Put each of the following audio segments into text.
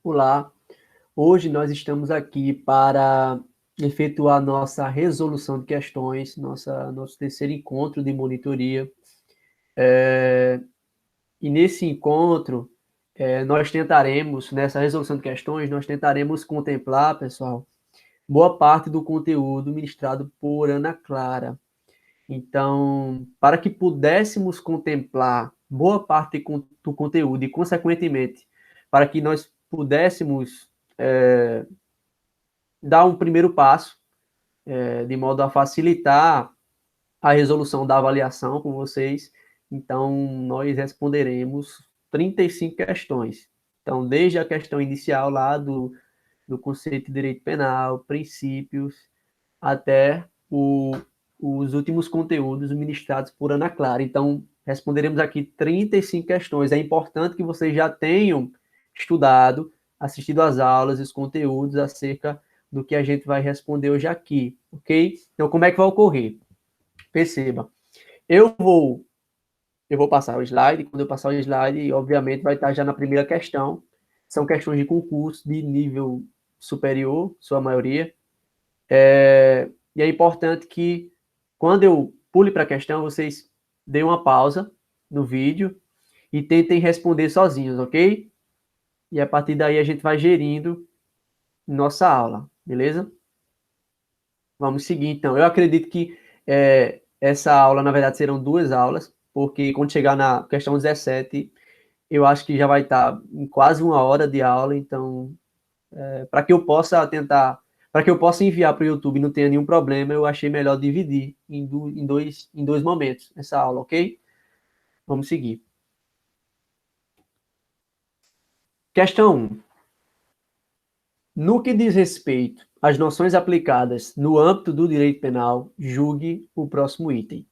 Olá, hoje nós estamos aqui para efetuar nossa resolução de questões, nosso terceiro encontro de monitoria. E nesse encontro, nós tentaremos, nessa resolução de questões, nós tentaremos contemplar, pessoal, boa parte do conteúdo ministrado por Ana Clara. Então, para que pudéssemos contemplar boa parte do conteúdo e, consequentemente, para que nós pudéssemos dar um primeiro passo, de modo a facilitar a resolução da avaliação com vocês, então nós responderemos 35 questões. Então, desde a questão inicial lá do conceito de direito penal, princípios, até os últimos conteúdos ministrados por Ana Clara. Então, responderemos aqui 35 questões. É importante que vocês já tenham estudado, assistido às aulas, os conteúdos acerca do que a gente vai responder hoje aqui, ok? Então, como é que vai ocorrer? Perceba, eu vou passar o slide, quando eu passar o slide, obviamente, vai estar já na primeira questão. São questões de concurso de nível superior, sua maioria. E é importante que, quando eu pule para a questão, vocês deem uma pausa no vídeo e tentem responder sozinhos, ok? E a partir daí a gente vai gerindo nossa aula, beleza? Vamos seguir, então. Eu acredito que essa aula, na verdade, serão duas aulas, porque quando chegar na questão 17, eu acho que já vai estar em quase uma hora de aula, então, para que eu possa tentar, para que eu possa enviar para o YouTube e não tenha nenhum problema, eu achei melhor dividir em dois momentos essa aula, ok? Vamos seguir. Questão 1. No que diz respeito às noções aplicadas no âmbito do direito penal, julgue o próximo item.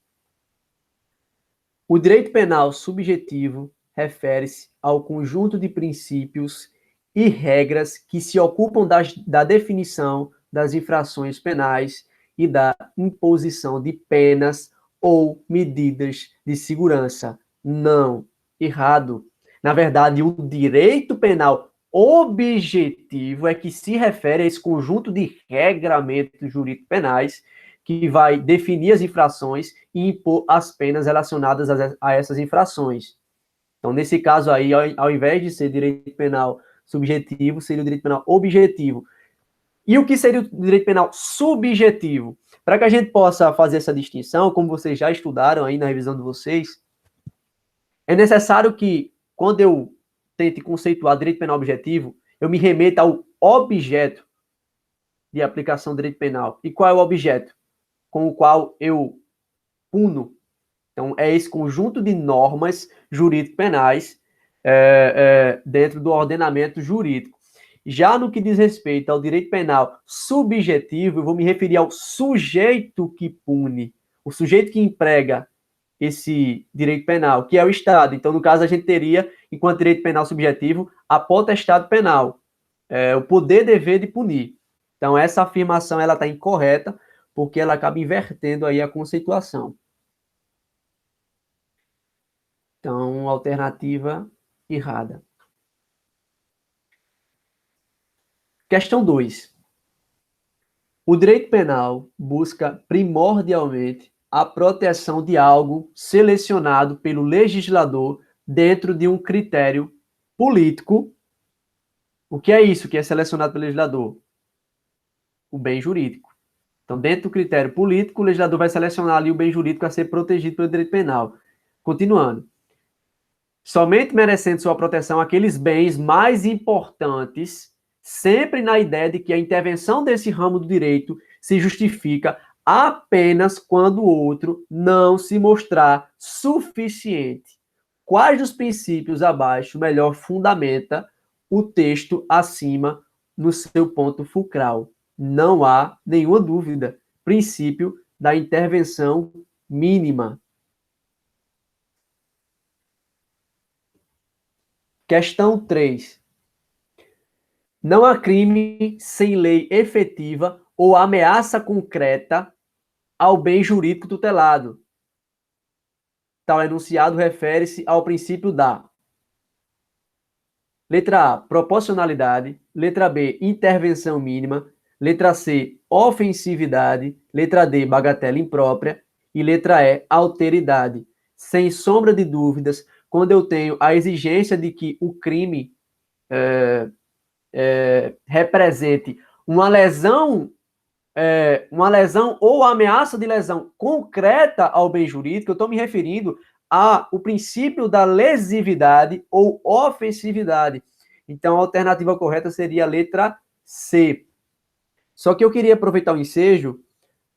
O direito penal subjetivo refere-se ao conjunto de princípios e regras que se ocupam da definição das infrações penais e da imposição de penas ou medidas de segurança. Não, errado. Na verdade, o direito penal objetivo é que se refere a esse conjunto de regramentos jurídicos penais que vai definir as infrações e impor as penas relacionadas a essas infrações. Então, nesse caso aí, ao invés de ser direito penal subjetivo, seria o direito penal objetivo. E o que seria o direito penal subjetivo? Para que a gente possa fazer essa distinção, como vocês já estudaram aí na revisão de vocês, é necessário que, quando eu tente conceituar direito penal objetivo, eu me remeta ao objeto de aplicação do direito penal. E qual é o objeto com o qual eu puno? Então, é esse conjunto de normas jurídico-penais dentro do ordenamento jurídico. Já no que diz respeito ao direito penal subjetivo, eu vou me referir ao sujeito que pune, o sujeito que emprega esse direito penal, que é o Estado. Então, no caso, a gente teria, enquanto direito penal subjetivo, a potestade penal, o poder-dever de punir. Então, essa afirmação ela está incorreta, porque ela acaba invertendo aí a conceituação. Então, alternativa errada. Questão 2. O direito penal busca primordialmente a proteção de algo selecionado pelo legislador dentro de um critério político. O que é isso que é selecionado pelo legislador? O bem jurídico. Então, dentro do critério político, o legislador vai selecionar ali o bem jurídico a ser protegido pelo direito penal. Continuando. Somente merecendo sua proteção aqueles bens mais importantes, sempre na ideia de que a intervenção desse ramo do direito se justifica apenas quando o outro não se mostrar suficiente. Quais dos princípios abaixo melhor fundamenta o texto acima no seu ponto fulcral? Não há nenhuma dúvida. Princípio da intervenção mínima. Questão 3. Não há crime sem lei efetiva ou ameaça concreta ao bem jurídico tutelado. Tal enunciado refere-se ao princípio da Letra A, proporcionalidade. Letra B, intervenção mínima. Letra C, ofensividade. Letra D, bagatela imprópria. E letra E, alteridade. Sem sombra de dúvidas, quando eu tenho a exigência de que o crime represente uma lesão ou ameaça de lesão concreta ao bem jurídico, eu estou me referindo ao princípio da lesividade ou ofensividade. Então, a alternativa correta seria a letra C. Só que eu queria aproveitar o ensejo,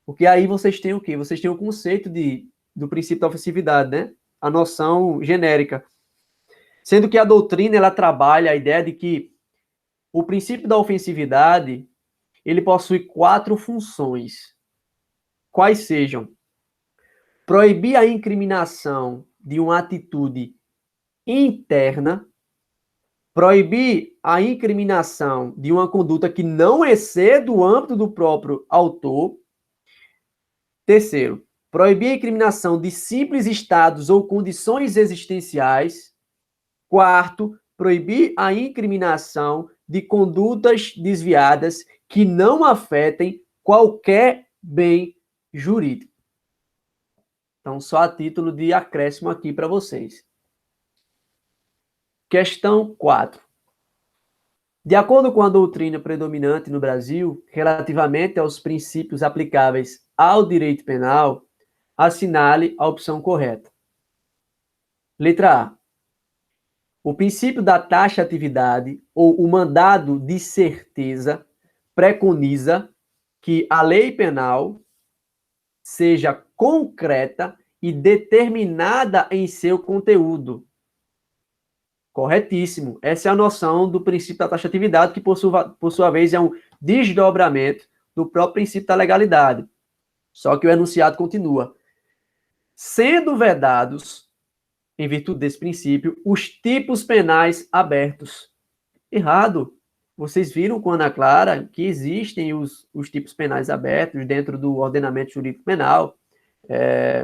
porque aí vocês têm o quê? Vocês têm o conceito do princípio da ofensividade, né? A noção genérica. Sendo que a doutrina, ela trabalha a ideia de que o princípio da ofensividade, ele possui 4 funções. Quais sejam? Proibir a incriminação de uma atitude interna, proibir a incriminação de uma conduta que não exceda o âmbito do próprio autor. Terceiro, proibir a incriminação de simples estados ou condições existenciais. Quarto, proibir a incriminação de condutas desviadas que não afetem qualquer bem jurídico. Então, só a título de acréscimo aqui para vocês. Questão 4. De acordo com a doutrina predominante no Brasil, relativamente aos princípios aplicáveis ao direito penal, assinale a opção correta. Letra A. O princípio da taxatividade ou o mandado de certeza preconiza que a lei penal seja concreta e determinada em seu conteúdo. Corretíssimo. Essa é a noção do princípio da taxatividade, que, por sua vez, é um desdobramento do próprio princípio da legalidade. Só que o enunciado continua. Sendo vedados, em virtude desse princípio, os tipos penais abertos. Errado. Vocês viram com Ana Clara que existem os tipos penais abertos dentro do ordenamento jurídico penal,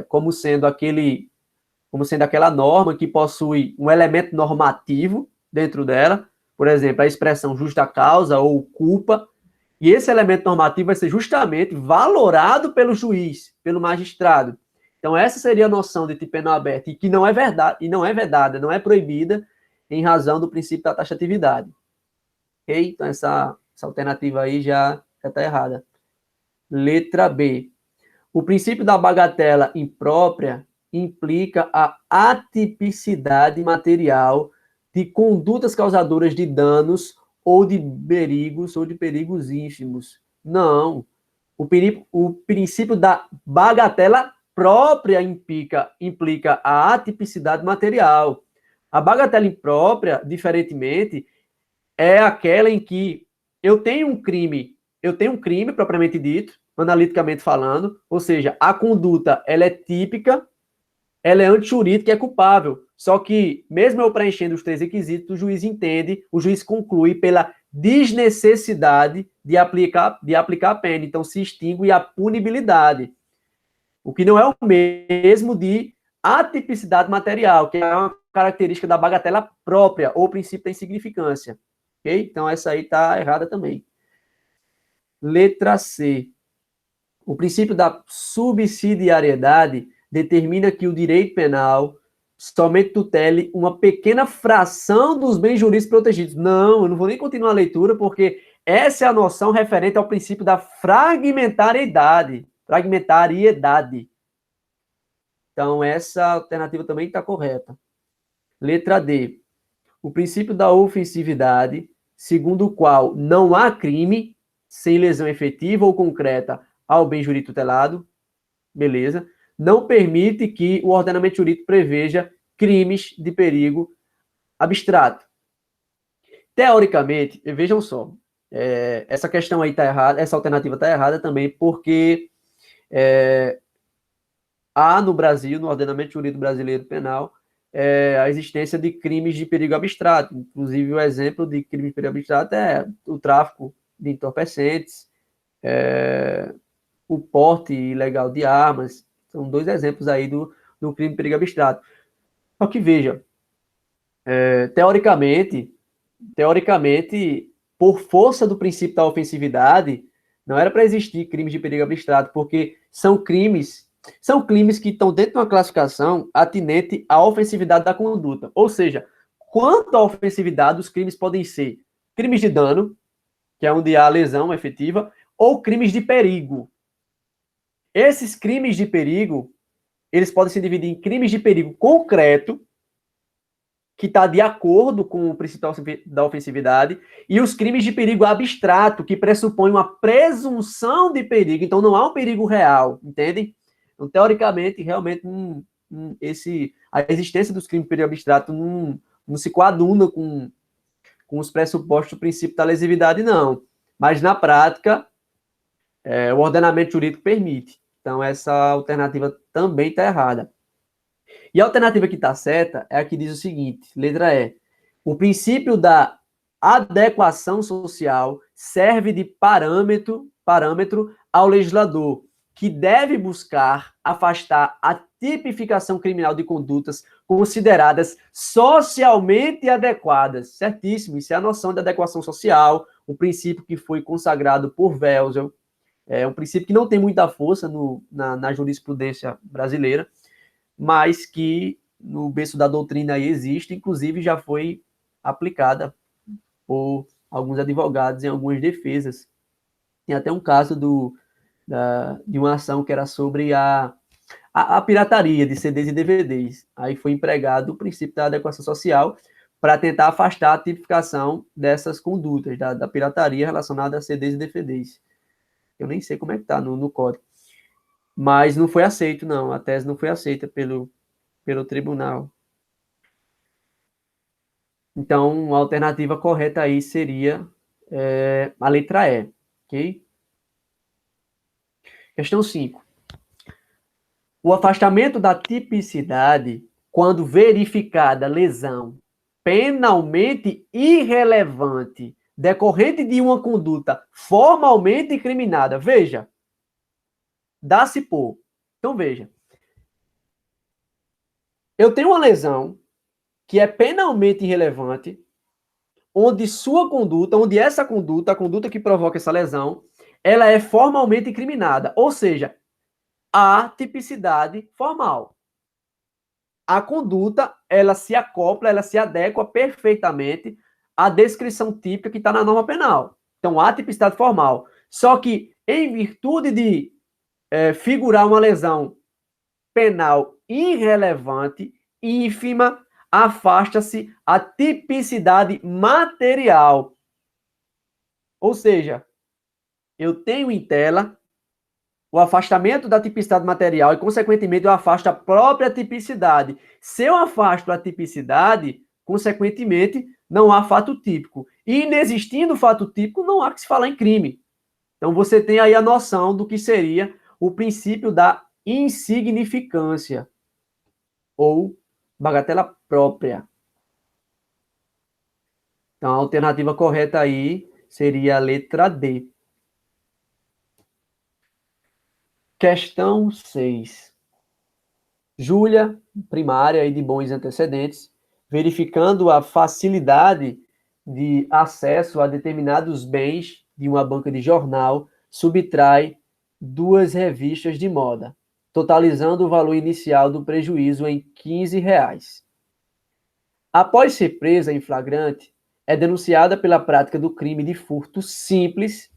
como sendo aquela norma que possui um elemento normativo dentro dela, por exemplo, a expressão justa causa ou culpa, e esse elemento normativo vai ser justamente valorado pelo juiz, pelo magistrado. Então, essa seria a noção de tipo penal aberto, e que não é verdade, e não é vedada, não é proibida, em razão do princípio da taxatividade. Ok? Então, essa alternativa aí já está errada. Letra B. O princípio da bagatela imprópria implica a atipicidade material de condutas causadoras de danos ou de perigos ínfimos. Não. O princípio da bagatela própria implica a atipicidade material. A bagatela imprópria, diferentemente, é aquela em que eu tenho um crime propriamente dito, analiticamente falando, ou seja, a conduta ela é típica, ela é antijurídica e é culpável. Só que, mesmo eu preenchendo os 3 requisitos, o juiz conclui pela desnecessidade de aplicar a pena. Então, se extingue a punibilidade. O que não é o mesmo de atipicidade material, que é uma característica da bagatela própria, ou princípio da insignificância. Ok? Então, essa aí está errada também. Letra C. O princípio da subsidiariedade determina que o direito penal somente tutele uma pequena fração dos bens jurídicos protegidos. Não, eu não vou nem continuar a leitura, porque essa é a noção referente ao princípio da fragmentariedade. Então, essa alternativa também está correta. Letra D. O princípio da ofensividade, segundo o qual não há crime sem lesão efetiva ou concreta ao bem jurídico tutelado, beleza, não permite que o ordenamento jurídico preveja crimes de perigo abstrato. Teoricamente, vejam só, essa questão aí está errada, essa alternativa está errada também, porque há no Brasil, no ordenamento jurídico brasileiro penal, a existência de crimes de perigo abstrato. Inclusive, o exemplo de crime de perigo abstrato é o tráfico de entorpecentes, o porte ilegal de armas. São 2 exemplos aí do crime de perigo abstrato. Só que, veja, teoricamente, teoricamente, por força do princípio da ofensividade, não era para existir crimes de perigo abstrato, porque são crimes que estão dentro de uma classificação atinente à ofensividade da conduta. Ou seja, quanto à ofensividade, os crimes podem ser crimes de dano, que é onde há lesão efetiva, ou crimes de perigo. Esses crimes de perigo, eles podem se dividir em crimes de perigo concreto, que está de acordo com o princípio da ofensividade, e os crimes de perigo abstrato, que pressupõem uma presunção de perigo, então não há um perigo real, entendem? Então, teoricamente, realmente, a existência dos crimes de perigo abstrato não se coaduna com os pressupostos do princípio da lesividade, não. Mas, na prática, o ordenamento jurídico permite. Então, essa alternativa também está errada. E a alternativa que está certa é a que diz o seguinte, letra E. O princípio da adequação social serve de parâmetro ao legislador, que deve buscar afastar a tipificação criminal de condutas consideradas socialmente adequadas. Certíssimo, isso é a noção de adequação social, um princípio que foi consagrado por Welzel, é um princípio que não tem muita força na jurisprudência brasileira, mas que no berço da doutrina aí existe, inclusive já foi aplicada por alguns advogados em algumas defesas. Tem até um caso de uma ação que era sobre a pirataria de CDs e DVDs. Aí foi empregado o princípio da adequação social para tentar afastar a tipificação dessas condutas, da pirataria relacionada a CDs e DVDs. Eu nem sei como é que está no código. Mas não foi aceito, não. A tese não foi aceita pelo tribunal. Então, a alternativa correta aí seria a letra E, ok? Questão 5. O afastamento da tipicidade, quando verificada lesão penalmente irrelevante, decorrente de uma conduta formalmente incriminada. Veja, dá-se por. Então, veja. Eu tenho uma lesão que é penalmente irrelevante, onde essa conduta, a conduta que provoca essa lesão, ela é formalmente incriminada, ou seja, há tipicidade formal. A conduta, ela se acopla, ela se adequa perfeitamente à descrição típica que está na norma penal. Então, há tipicidade formal. Só que, em virtude de figurar uma lesão penal irrelevante, ínfima, afasta-se a tipicidade material. Ou seja, eu tenho em tela o afastamento da tipicidade material e, consequentemente, eu afasto a própria tipicidade. Se eu afasto a tipicidade, consequentemente, não há fato típico. E, inexistindo fato típico, não há que se falar em crime. Então, você tem aí a noção do que seria o princípio da insignificância ou bagatela própria. Então, a alternativa correta aí seria a letra D. Questão 6. Júlia, primária e de bons antecedentes, verificando a facilidade de acesso a determinados bens de uma banca de jornal, subtrai 2 revistas de moda, totalizando o valor inicial do prejuízo em R$ 15. Após ser presa em flagrante, é denunciada pela prática do crime de furto simples,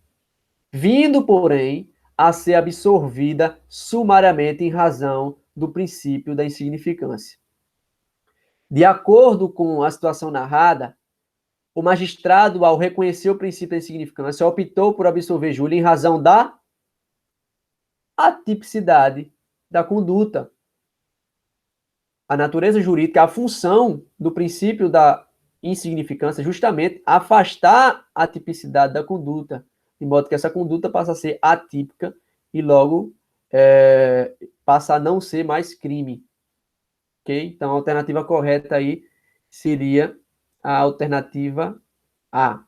vindo, porém, a ser absorvida sumariamente em razão do princípio da insignificância. De acordo com a situação narrada, o magistrado, ao reconhecer o princípio da insignificância, optou por absolver Júlia em razão da atipicidade da conduta. A natureza jurídica, a função do princípio da insignificância é justamente afastar a tipicidade da conduta, de modo que essa conduta passa a ser atípica e logo passa a não ser mais crime. Ok? Então, a alternativa correta aí seria a alternativa A.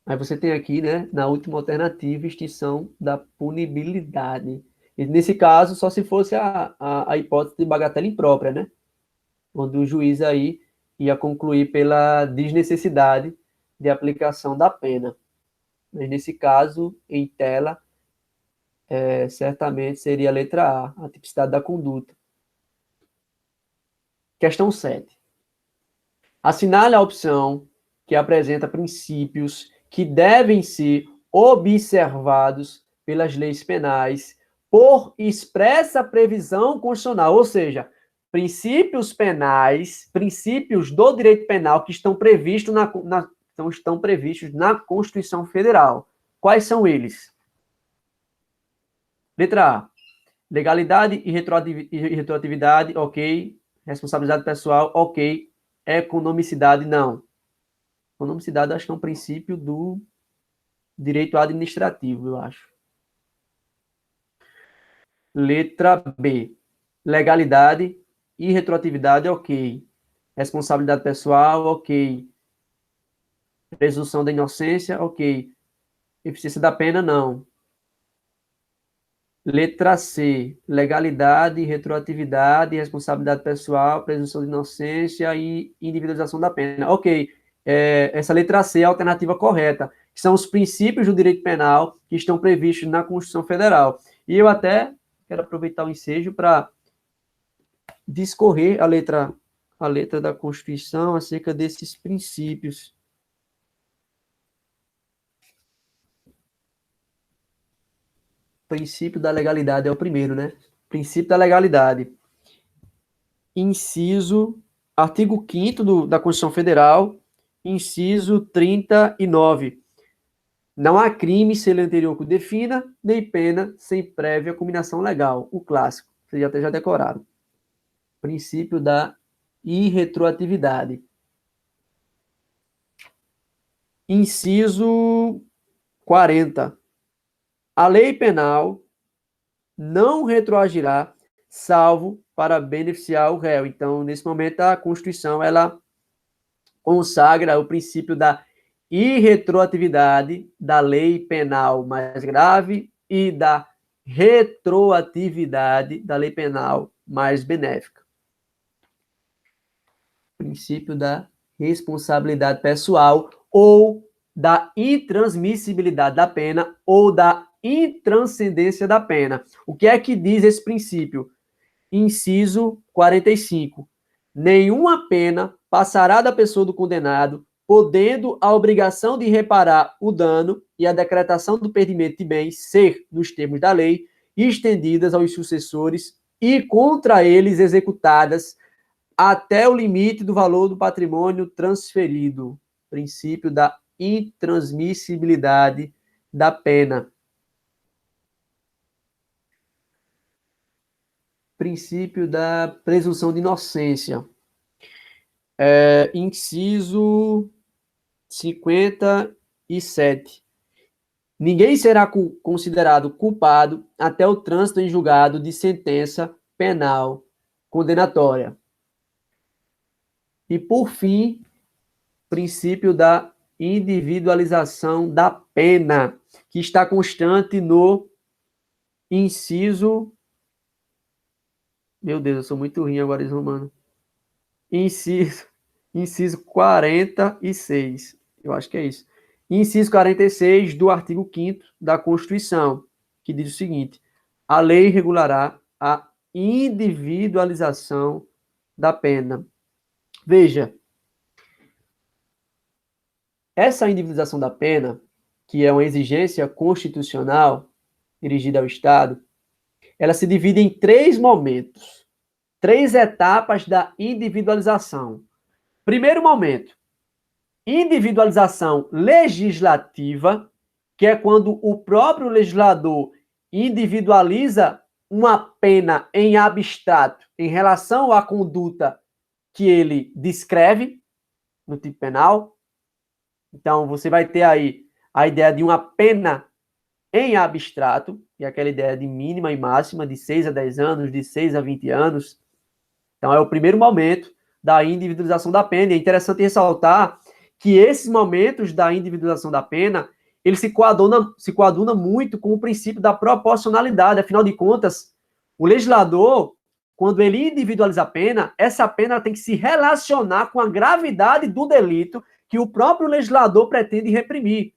Aí você tem aqui, né, na última alternativa, extinção da punibilidade. E nesse caso, só se fosse a hipótese de bagatela imprópria, né? onde o juiz aí ia concluir pela desnecessidade de aplicação da pena. Mas, nesse caso, em tela, certamente seria a letra A tipicidade da conduta. Questão 7. Assinale a opção que apresenta princípios que devem ser observados pelas leis penais por expressa previsão constitucional, ou seja, princípios penais, princípios do direito penal que estão previstos estão previstos na Constituição Federal. Quais são eles? Letra A. Legalidade e retroatividade, ok. Responsabilidade pessoal, ok. Economicidade, não. Economicidade, acho que é um princípio do direito administrativo, eu acho. Letra B. Legalidade e retroatividade, ok. Responsabilidade pessoal, ok. Presunção da inocência, ok. Eficiência da pena, não. Letra C. Legalidade, retroatividade, responsabilidade pessoal, presunção de inocência e individualização da pena. Ok. Essa letra C é a alternativa correta. São os princípios do direito penal que estão previstos na Constituição Federal. E eu até quero aproveitar o ensejo para discorrer a letra da Constituição acerca desses princípios. Princípio da legalidade é o primeiro, né? Princípio da legalidade. Artigo 5º da Constituição Federal, inciso 39. Não há crime sem lei anterior que o defina, nem pena sem prévia combinação legal. O clássico, vocês até já decoraram. Princípio da irretroatividade. Inciso 40. A lei penal não retroagirá, salvo para beneficiar o réu. Então, nesse momento, a Constituição, ela consagra o princípio da irretroatividade da lei penal mais grave e da retroatividade da lei penal mais benéfica. Princípio da responsabilidade pessoal ou da intransmissibilidade da pena ou da intranscendência da pena. O que é que diz esse princípio? Inciso 45. Nenhuma pena passará da pessoa do condenado, podendo a obrigação de reparar o dano e a decretação do perdimento de bens ser, nos termos da lei, estendidas aos sucessores e contra eles executadas até o limite do valor do patrimônio transferido. Princípio da intransmissibilidade da pena. Princípio da presunção de inocência. Inciso 57. Ninguém será considerado culpado até o trânsito em julgado de sentença penal condenatória. E, por fim, princípio da individualização da pena, que está constante no inciso... Meu Deus, eu sou muito ruim agora, Romano. Inciso 46. Eu acho que é isso. Inciso 46 do artigo 5º da Constituição, que diz o seguinte: a lei regulará a individualização da pena. Veja, essa individualização da pena, que é uma exigência constitucional dirigida ao Estado, ela se divide em 3 momentos, 3 etapas da individualização. Primeiro momento, individualização legislativa, que é quando o próprio legislador individualiza uma pena em abstrato em relação à conduta que ele descreve no tipo penal. Então, você vai ter aí a ideia de uma pena em abstrato, que é aquela ideia de mínima e máxima, de 6 a 10 anos, de 6 a 20 anos. Então, é o primeiro momento da individualização da pena. E é interessante ressaltar que esses momentos da individualização da pena, ele se coaduna muito com o princípio da proporcionalidade. Afinal de contas, o legislador, quando ele individualiza a pena, essa pena tem que se relacionar com a gravidade do delito que o próprio legislador pretende reprimir.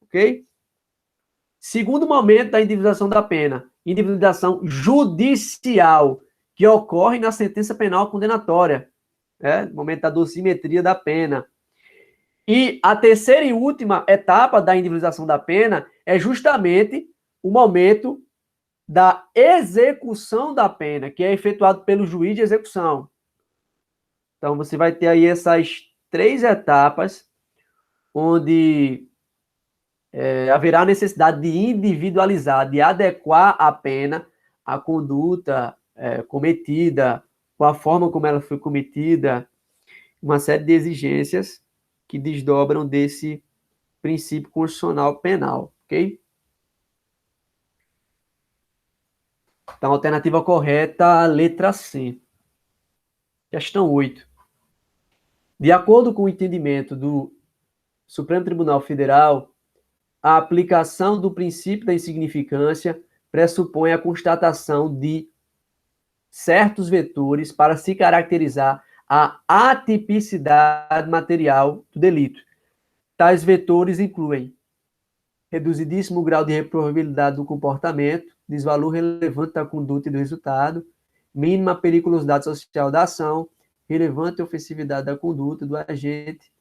Ok? Segundo momento da individualização da pena, individualização judicial, que ocorre na sentença penal condenatória, no momento da dosimetria da pena. E a terceira e última etapa da individualização da pena é justamente o momento da execução da pena, que é efetuado pelo juiz de execução. Então, você vai ter aí essas 3 etapas, onde haverá necessidade de individualizar, de adequar a pena à conduta cometida, com a forma como ela foi cometida, uma série de exigências que desdobram desse princípio constitucional penal, ok? Então, a alternativa correta, a letra C. Questão 8. De acordo com o entendimento do Supremo Tribunal Federal, a aplicação do princípio da insignificância pressupõe a constatação de certos vetores para se caracterizar a atipicidade material do delito. Tais vetores incluem reduzidíssimo grau de reprovabilidade do comportamento, desvalor relevante da conduta e do resultado, mínima periculosidade social da ação, relevante ofensividade da conduta do agente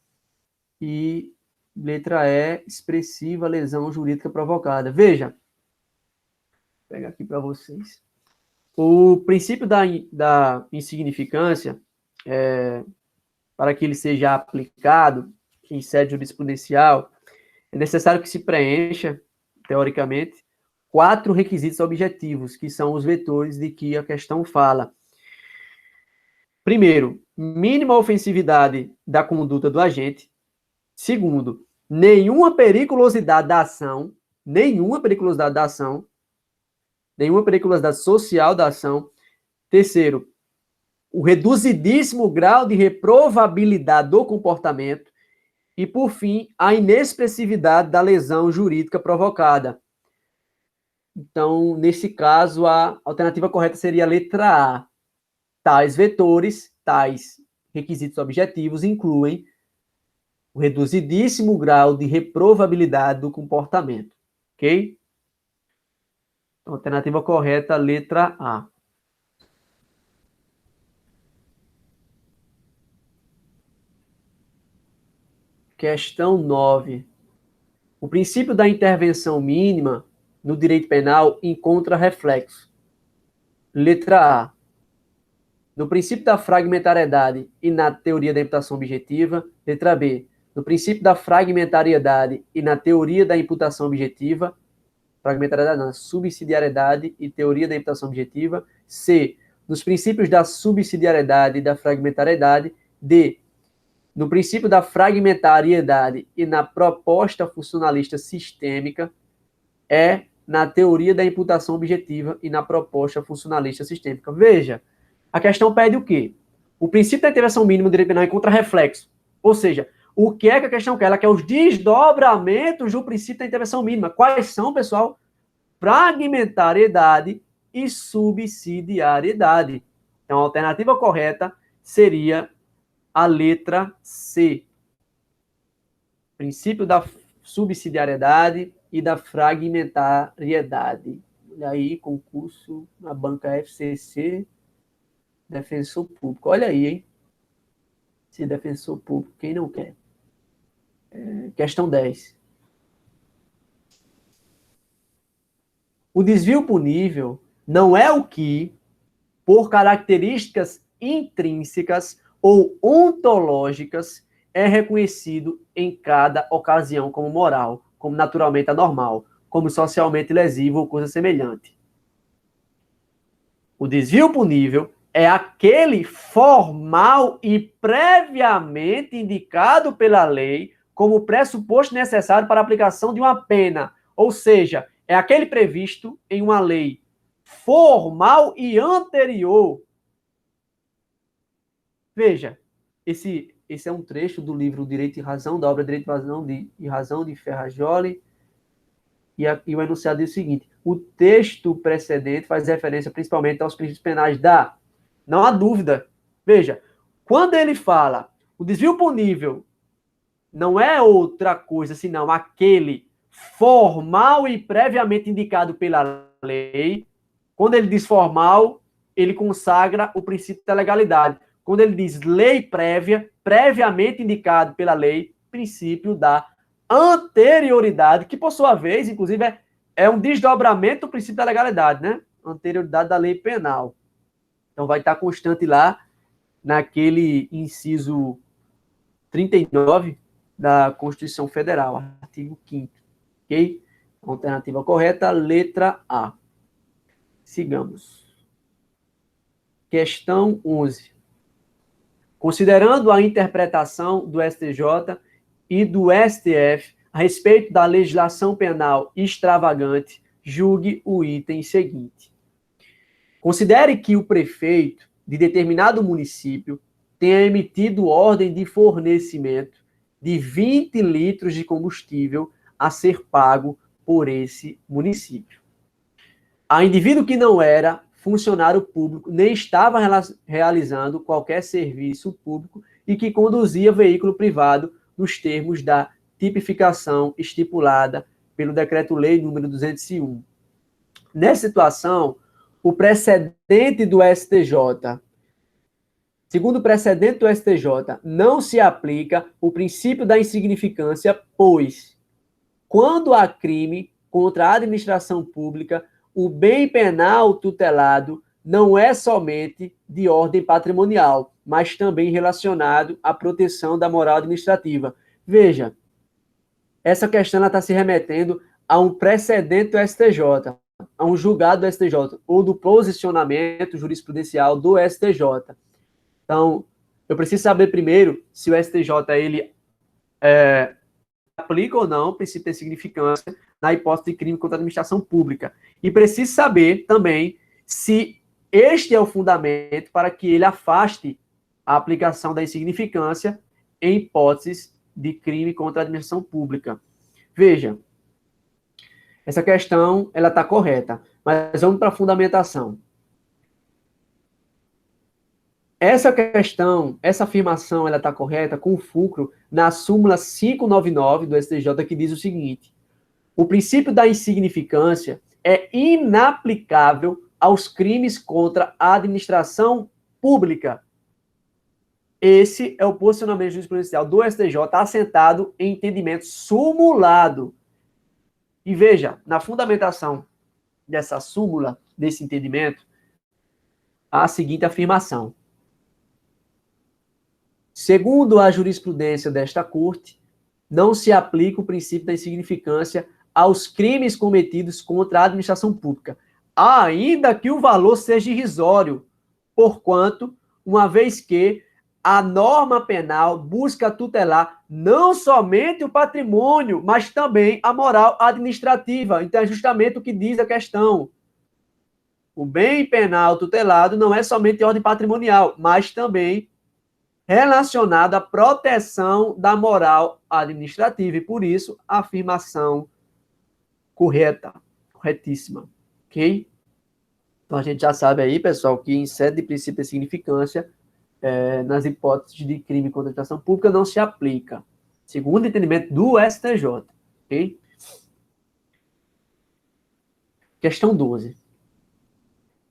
e, letra E, expressiva lesão jurídica provocada. Veja, vou pegar aqui para vocês. O princípio da insignificância, para que ele seja aplicado em sede jurisprudencial, é necessário que se preencha, teoricamente, 4 requisitos objetivos, que são os vetores de que a questão fala. Primeiro, mínima ofensividade da conduta do agente. Segundo, nenhuma periculosidade da ação, nenhuma periculosidade social da ação. Terceiro, o reduzidíssimo grau de reprovabilidade do comportamento. E, por fim, a inexpressividade da lesão jurídica provocada. Então, nesse caso, a alternativa correta seria a letra A. Tais vetores, tais requisitos objetivos incluem o reduzidíssimo grau de reprovabilidade do comportamento. Ok? Então, alternativa correta, letra A. Questão 9. O princípio da intervenção mínima no direito penal encontra reflexo. Letra A. No princípio da fragmentariedade e na teoria da imputação objetiva. Letra B. No princípio da fragmentariedade e na teoria da imputação objetiva. Fragmentariedade não, subsidiariedade e teoria da imputação objetiva. C. Nos princípios da subsidiariedade e da fragmentariedade. D. No princípio da fragmentariedade e na proposta funcionalista sistêmica. E. Na teoria da imputação objetiva e na proposta funcionalista sistêmica. Veja, a questão pede o quê? O princípio da intervenção mínima do direito penal encontra reflexo. Ou seja, o que é que a questão quer? Ela quer os desdobramentos do princípio da intervenção mínima. Quais são, pessoal? Fragmentariedade e subsidiariedade. Então, a alternativa correta seria a letra C. Princípio da subsidiariedade e da fragmentariedade. Olha aí, concurso na banca FCC, defensor público. Olha aí, hein? Se defensor público, quem não quer? Questão 10. O desvio punível não é o que, por características intrínsecas ou ontológicas, é reconhecido em cada ocasião como moral, como naturalmente anormal, como socialmente lesivo ou coisa semelhante. O desvio punível é aquele formal e previamente indicado pela lei como pressuposto necessário para a aplicação de uma pena, ou seja, é aquele previsto em uma lei formal e anterior. Veja, esse é um trecho do livro Direito e Razão, da obra Direito e Razão de Ferrajoli, e o enunciado diz o seguinte: o texto precedente faz referência principalmente aos princípios penais da... Não há dúvida. Veja, quando ele fala o desvio punível não é outra coisa senão aquele formal e previamente indicado pela lei. Quando ele diz formal, ele consagra o princípio da legalidade. Quando ele diz lei prévia, previamente indicado pela lei, princípio da anterioridade, que por sua vez, inclusive, é um desdobramento do princípio da legalidade, né? Anterioridade da lei penal. Então vai estar constante lá naquele inciso 39 da Constituição Federal, artigo 5º. Ok? Alternativa correta, letra A. Sigamos. Questão 11. Considerando a interpretação do STJ e do STF a respeito da legislação penal extravagante, julgue o item seguinte. Considere que o prefeito de determinado município tenha emitido ordem de fornecimento de 20 litros de combustível a ser pago por esse município. A indivíduo que não era funcionário público, nem estava realizando qualquer serviço público e que conduzia veículo privado nos termos da tipificação estipulada pelo Decreto-Lei número 201. Nessa situação, o precedente do STJ, segundo o precedente do STJ, não se aplica o princípio da insignificância, pois, quando há crime contra a administração pública, o bem penal tutelado não é somente de ordem patrimonial, mas também relacionado à proteção da moral administrativa. Veja, essa questão está se remetendo a um precedente do STJ, a um julgado do STJ, ou do posicionamento jurisprudencial do STJ. Então, eu preciso saber primeiro se o STJ ele aplica ou não o princípio de insignificância na hipótese de crime contra a administração pública. E preciso saber também se este é o fundamento para que ele afaste a aplicação da insignificância em hipóteses de crime contra a administração pública. Veja, essa questão ela está correta, mas vamos para a fundamentação. Essa questão, essa afirmação, ela está correta com fulcro na súmula 599 do STJ, que diz o seguinte: o princípio da insignificância é inaplicável aos crimes contra a administração pública. Esse é o posicionamento jurisprudencial do STJ assentado em entendimento sumulado. E veja, na fundamentação dessa súmula, desse entendimento, há a seguinte afirmação. Segundo a jurisprudência desta Corte, não se aplica o princípio da insignificância aos crimes cometidos contra a administração pública, ainda que o valor seja irrisório, porquanto, uma vez que a norma penal busca tutelar não somente o patrimônio, mas também a moral administrativa. Então, é justamente o que diz a questão. O bem penal tutelado não é somente ordem patrimonial, mas também relacionado à proteção da moral administrativa. E, por isso, a afirmação correta, corretíssima. Ok? Então, a gente já sabe aí, pessoal, que em sede de princípio de significância, nas hipóteses de crime contra a administração pública, não se aplica. Segundo o entendimento do STJ. Ok? Questão 12.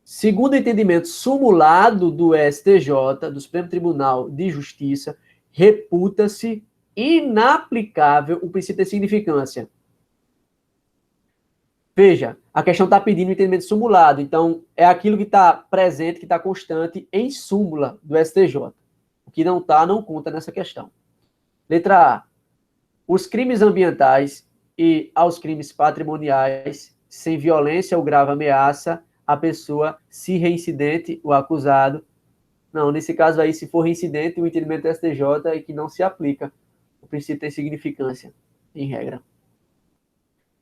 Segundo o entendimento sumulado do STJ, do Supremo Tribunal de Justiça, reputa-se inaplicável o princípio de significância. Veja, a questão está pedindo o entendimento sumulado, então é aquilo que está presente, que está constante em súmula do STJ. O que não está, não conta nessa questão. Letra A. Os crimes ambientais e aos crimes patrimoniais, sem violência ou grave ameaça, a pessoa, se reincidente, o acusado. Não, nesse caso aí, se for reincidente, o entendimento do STJ é que não se aplica o princípio de significância, em regra.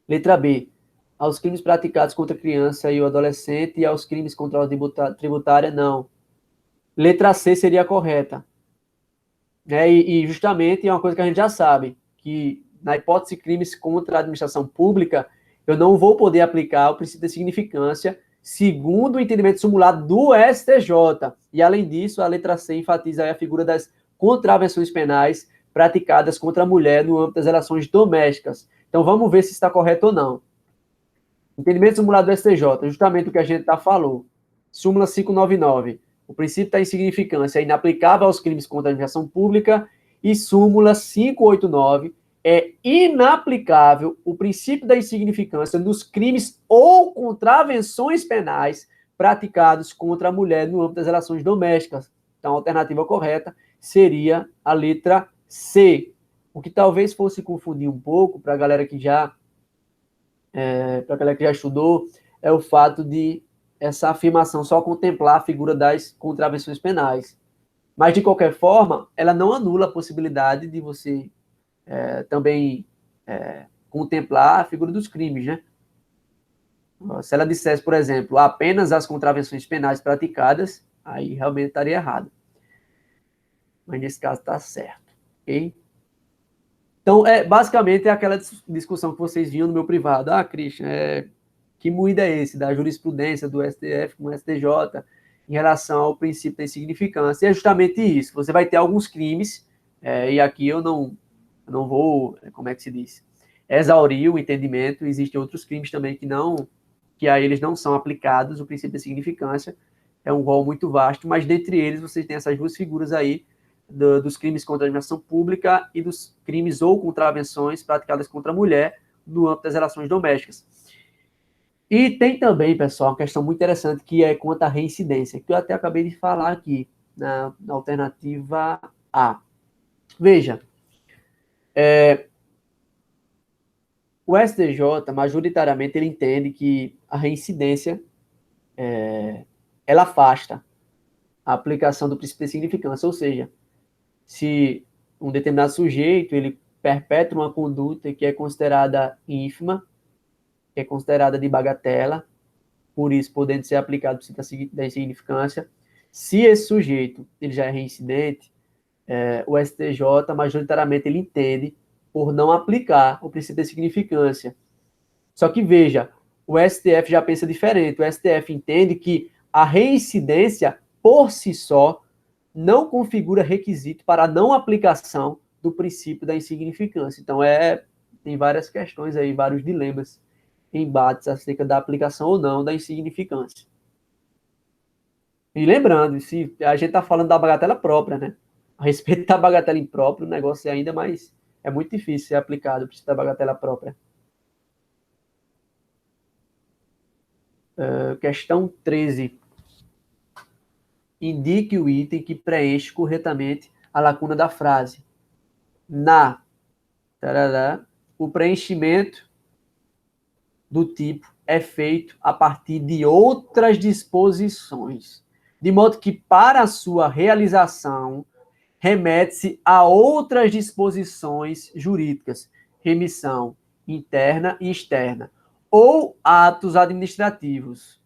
Letra B. Aos crimes praticados contra a criança e o adolescente e aos crimes contra a ordem tributária, não. Letra C seria a correta. E justamente é uma coisa que a gente já sabe, que na hipótese de crimes contra a administração pública, eu não vou poder aplicar o princípio da significância segundo o entendimento simulado do STJ. E, além disso, a letra C enfatiza a figura das contravenções penais praticadas contra a mulher no âmbito das relações domésticas. Então, vamos ver se está correto ou não. Entendimento simulado do STJ, justamente o que a gente falou. Súmula 599. O princípio da insignificância é inaplicável aos crimes contra a administração pública. E súmula 589 é inaplicável o princípio da insignificância nos crimes ou contravenções penais praticados contra a mulher no âmbito das relações domésticas. Então, a alternativa correta seria a letra C. O que talvez fosse confundir um pouco para a galera que já estudou, é o fato de essa afirmação só contemplar a figura das contravenções penais. Mas, de qualquer forma, ela não anula a possibilidade de você também contemplar a figura dos crimes, né? Se ela dissesse, por exemplo, apenas as contravenções penais praticadas, aí realmente estaria errado. Mas, nesse caso, está certo. Ok? Então, basicamente, é aquela discussão que vocês viam no meu privado. Ah, Christian, que moída é esse da jurisprudência do STF com o STJ em relação ao princípio da insignificância? E é justamente isso. Você vai ter alguns crimes, e aqui eu não vou, como é que se diz, exaurir o entendimento. Existem outros crimes também que a eles não são aplicados o princípio da insignificância. É um rol muito vasto, mas dentre eles vocês têm essas duas figuras aí, dos crimes contra a administração pública e dos crimes ou contravenções praticadas contra a mulher no âmbito das relações domésticas. E tem também, pessoal, uma questão muito interessante que é quanto à reincidência, que eu até acabei de falar aqui, na alternativa A. Veja, o STJ, majoritariamente, ele entende que a reincidência, ela afasta a aplicação do princípio de significância, ou seja, se um determinado sujeito ele perpetra uma conduta que é considerada ínfima, que é considerada de bagatela, por isso podendo ser aplicado o princípio da insignificância, se esse sujeito ele já é reincidente, o STJ majoritariamente ele entende por não aplicar o princípio da significância. Só que veja, o STF já pensa diferente. O STF entende que a reincidência por si só não configura requisito para a não aplicação do princípio da insignificância. Então, tem várias questões aí, vários dilemas, embates acerca da aplicação ou não da insignificância. E lembrando, se a gente está falando da bagatela própria, né? A respeito da bagatela imprópria, o negócio é ainda mais... É muito difícil ser aplicado o princípio da bagatela própria. Questão 13. Indique o item que preenche corretamente a lacuna da frase. O preenchimento do tipo é feito a partir de outras disposições, de modo que, para a sua realização, remete-se a outras disposições jurídicas, remissão interna e externa, ou atos administrativos.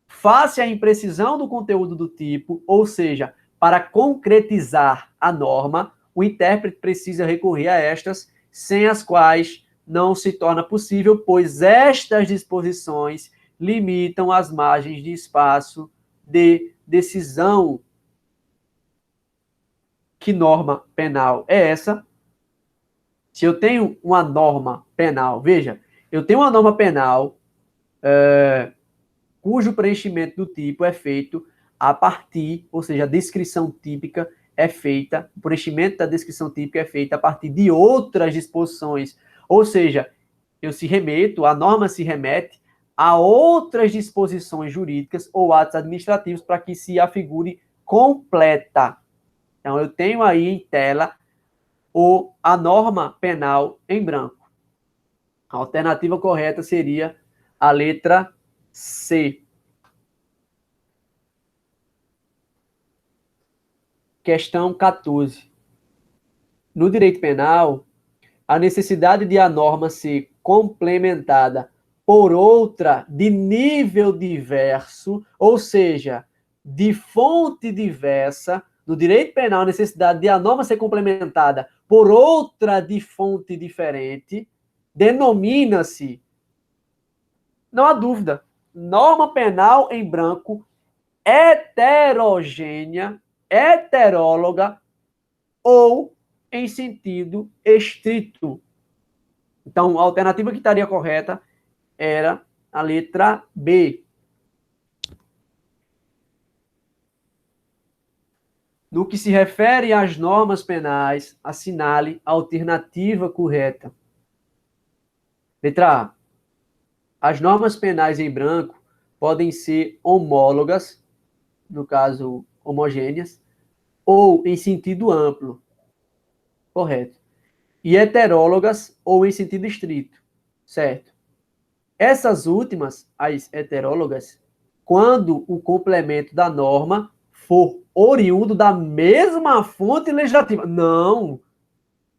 Face à imprecisão do conteúdo do tipo, ou seja, para concretizar a norma, o intérprete precisa recorrer a estas, sem as quais não se torna possível, pois estas disposições limitam as margens de espaço de decisão. Que norma penal é essa? Se eu tenho uma norma penal, veja, eu tenho uma norma penal cujo preenchimento do tipo é feito a partir, ou seja, a descrição típica é feita, o preenchimento da descrição típica é feito a partir de outras disposições, ou seja, a norma se remete a outras disposições jurídicas ou atos administrativos para que se afigure completa. Então, eu tenho aí em tela a norma penal em branco. A alternativa correta seria a letra C. Questão 14. No direito penal, a necessidade de a norma ser complementada por outra de nível diverso, ou seja, de fonte diversa. No direito penal, a necessidade de a norma ser complementada por outra de fonte diferente denomina-se Não há dúvida. Norma penal em branco, heterogênea, heteróloga ou em sentido estrito. Então, a alternativa que estaria correta era a letra B. No que se refere às normas penais, assinale a alternativa correta. Letra A. As normas penais em branco podem ser homólogas, no caso, homogêneas, ou em sentido amplo. Correto. E heterólogas ou em sentido estrito. Certo. Essas últimas, as heterólogas, quando o complemento da norma for oriundo da mesma fonte legislativa. Não.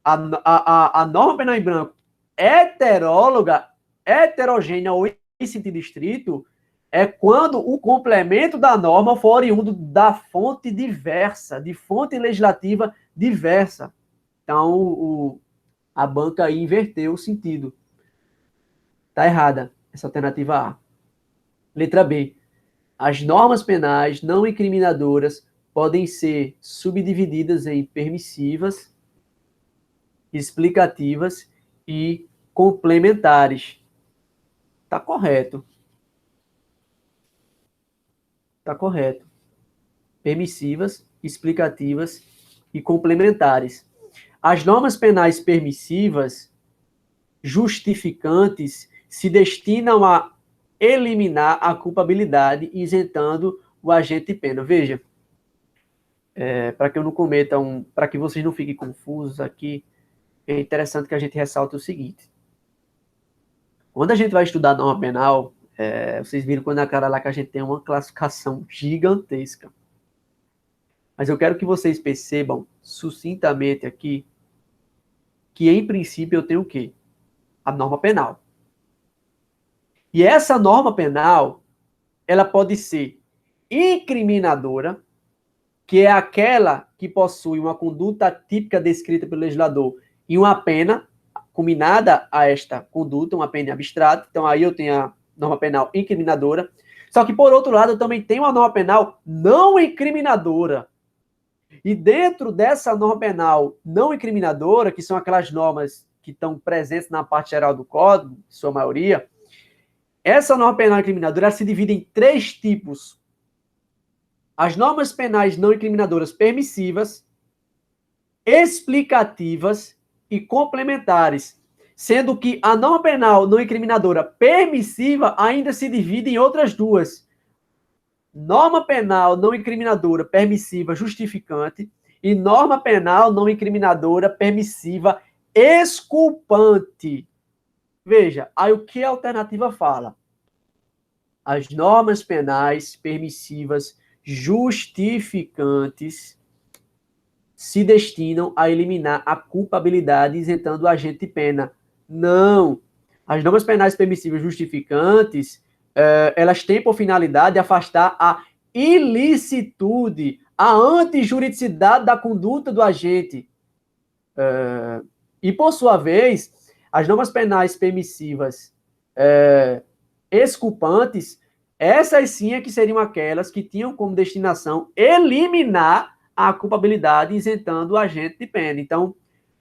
A norma penal em branco heteróloga, heterogênea ou em sentido estrito, é quando o complemento da norma for oriundo da fonte diversa, de fonte legislativa diversa. Então, a banca aí inverteu o sentido. Está errada essa alternativa A. Letra B. As normas penais não incriminadoras podem ser subdivididas em permissivas, explicativas e complementares. Está correto. Está correto. Permissivas, explicativas e complementares. As normas penais permissivas, justificantes, se destinam a eliminar a culpabilidade, isentando o agente de pena. Veja, para que eu não cometa para que vocês não fiquem confusos aqui, é interessante que a gente ressalte o seguinte. Quando a gente vai estudar a norma penal, vocês viram quando na cara lá que a gente tem uma classificação gigantesca. Mas eu quero que vocês percebam sucintamente aqui que, em princípio, eu tenho o quê? A norma penal. E essa norma penal, ela pode ser incriminadora, que é aquela que possui uma conduta típica descrita pelo legislador e uma pena combinada a esta conduta, uma pena abstrata. Então, aí eu tenho a norma penal incriminadora. Só que, por outro lado, eu também tenho uma norma penal não incriminadora. E dentro dessa norma penal não incriminadora, que são aquelas normas que estão presentes na parte geral do Código, em sua maioria, essa norma penal incriminadora se divide em 3 tipos. As normas penais não incriminadoras permissivas, explicativas e complementares, sendo que a norma penal não incriminadora permissiva ainda se divide em outras 2. Norma penal não incriminadora permissiva justificante e norma penal não incriminadora permissiva exculpante. Veja, aí o que a alternativa fala? As normas penais permissivas justificantes se destinam a eliminar a culpabilidade isentando o agente de pena. Não. As normas penais permissivas justificantes, elas têm por finalidade afastar a ilicitude, a antijuridicidade da conduta do agente. E, por sua vez, as normas penais permissivas exculpantes, essas sim é que seriam aquelas que tinham como destinação eliminar a culpabilidade, isentando o agente de pena. Então,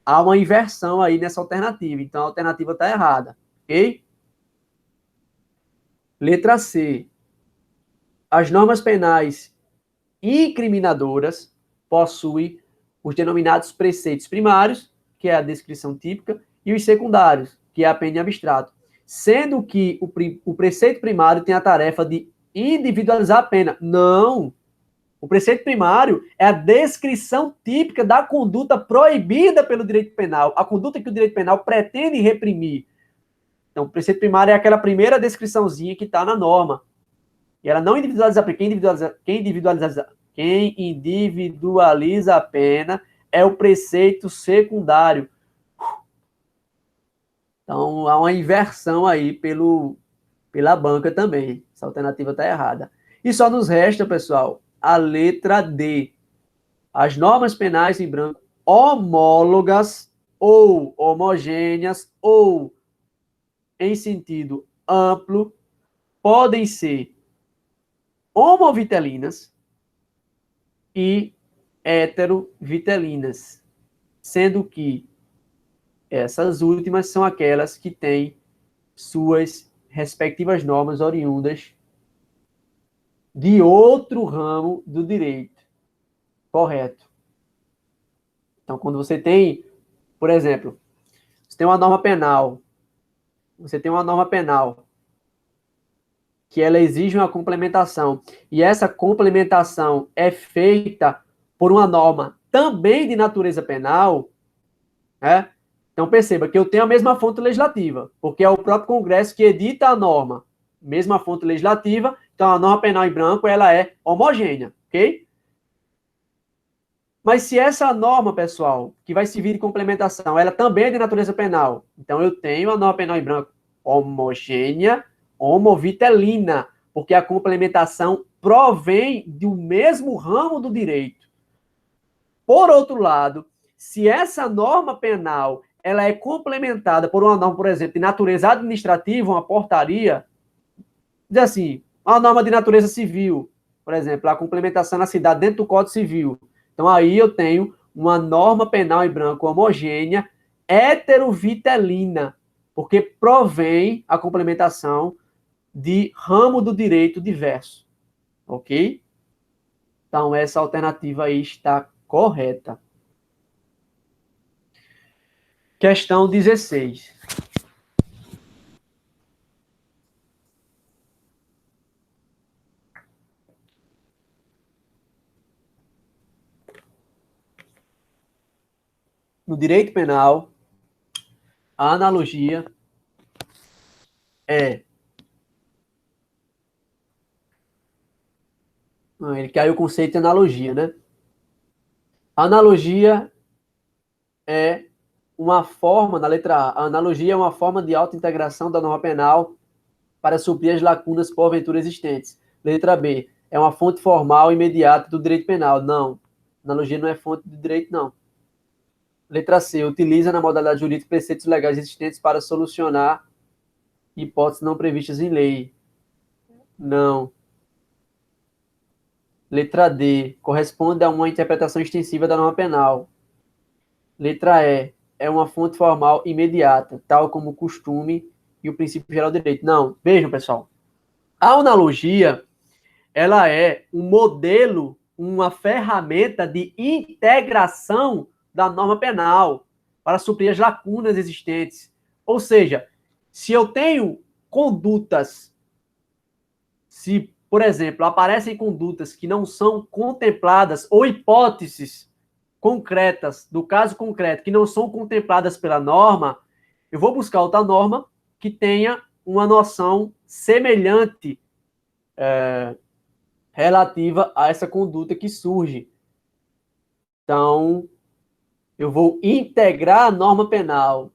há uma inversão aí nessa alternativa. Então, a alternativa está errada, ok? Letra C. As normas penais incriminadoras possuem os denominados preceitos primários, que é a descrição típica, e os secundários, que é a pena em abstrato. Sendo que o preceito primário tem a tarefa de individualizar a pena. Não. O preceito primário é a descrição típica da conduta proibida pelo direito penal, a conduta que o direito penal pretende reprimir. Então, o preceito primário é aquela primeira descriçãozinha que está na norma. E ela não individualiza a pena. Quem individualiza a pena é o preceito secundário. Então, há uma inversão aí pela banca também. Essa alternativa está errada. E só nos resta, pessoal, a letra D. As normas penais em branco homólogas ou homogêneas ou em sentido amplo podem ser homovitelinas e heterovitelinas, sendo que essas últimas são aquelas que têm suas respectivas normas oriundas de outro ramo do direito. Correto. Então, quando você tem, por exemplo, você tem uma norma penal, que ela exige uma complementação, e essa complementação é feita por uma norma também de natureza penal, né? Então perceba que eu tenho a mesma fonte legislativa, porque é o próprio Congresso que edita a norma, mesma fonte legislativa, então a norma penal em branco ela é homogênea, ok? Mas se essa norma, pessoal, que vai servir de complementação, ela também é de natureza penal, então eu tenho a norma penal em branco homogênea, homovitelina, porque a complementação provém do mesmo ramo do direito. Por outro lado, se essa norma penal ela é complementada por uma norma, por exemplo, de natureza administrativa, uma portaria, diz assim, uma norma de natureza civil, por exemplo, a complementação na cidade dentro do Código Civil. Então, aí eu tenho uma norma penal em branco homogênea, heterovitelina, porque provém a complementação de ramo do direito diverso. Ok? Então, essa alternativa aí está correta. Questão 16. No direito penal, a analogia é... Ele caiu o conceito de analogia, né? A analogia é uma forma, na letra A analogia é uma forma de autointegração da norma penal para suprir as lacunas porventura existentes. Letra B, é uma fonte formal imediata do direito penal. Não, analogia não é fonte de direito, não. Letra C, utiliza na modalidade jurídica preceitos legais existentes para solucionar hipóteses não previstas em lei. Não. Letra D, corresponde a uma interpretação extensiva da norma penal. Letra E, é uma fonte formal imediata, tal como o costume e o princípio geral do direito. Não, vejam, pessoal. A analogia, ela é um modelo, uma ferramenta de integração da norma penal para suprir as lacunas existentes. Ou seja, se eu tenho condutas, se, por exemplo, aparecem condutas que não são contempladas ou hipóteses concretas, do caso concreto, que não são contempladas pela norma, eu vou buscar outra norma que tenha uma noção semelhante relativa a essa conduta que surge. Então, eu vou integrar a norma penal.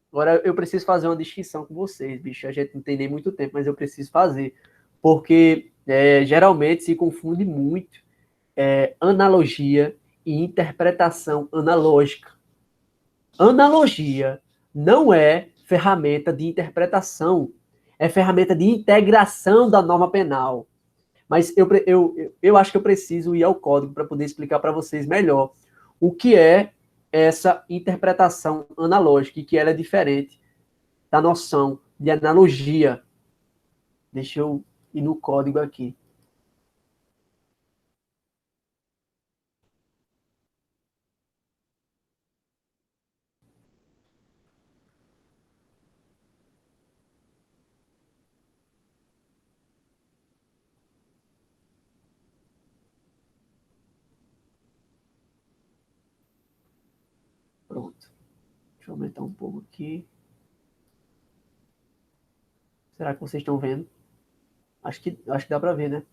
Agora, eu preciso fazer uma distinção com vocês, bicho. A gente não tem nem muito tempo, mas eu preciso fazer. Porque geralmente se confunde muito analogia e interpretação analógica. Analogia não é ferramenta de interpretação, é ferramenta de integração da norma penal. Mas eu acho que eu preciso ir ao código para poder explicar para vocês melhor o que é essa interpretação analógica e que ela é diferente da noção de analogia. Deixa eu ir no código aqui. Pronto. Deixa eu aumentar um pouco aqui. Será que vocês estão vendo? Acho que dá para ver, né?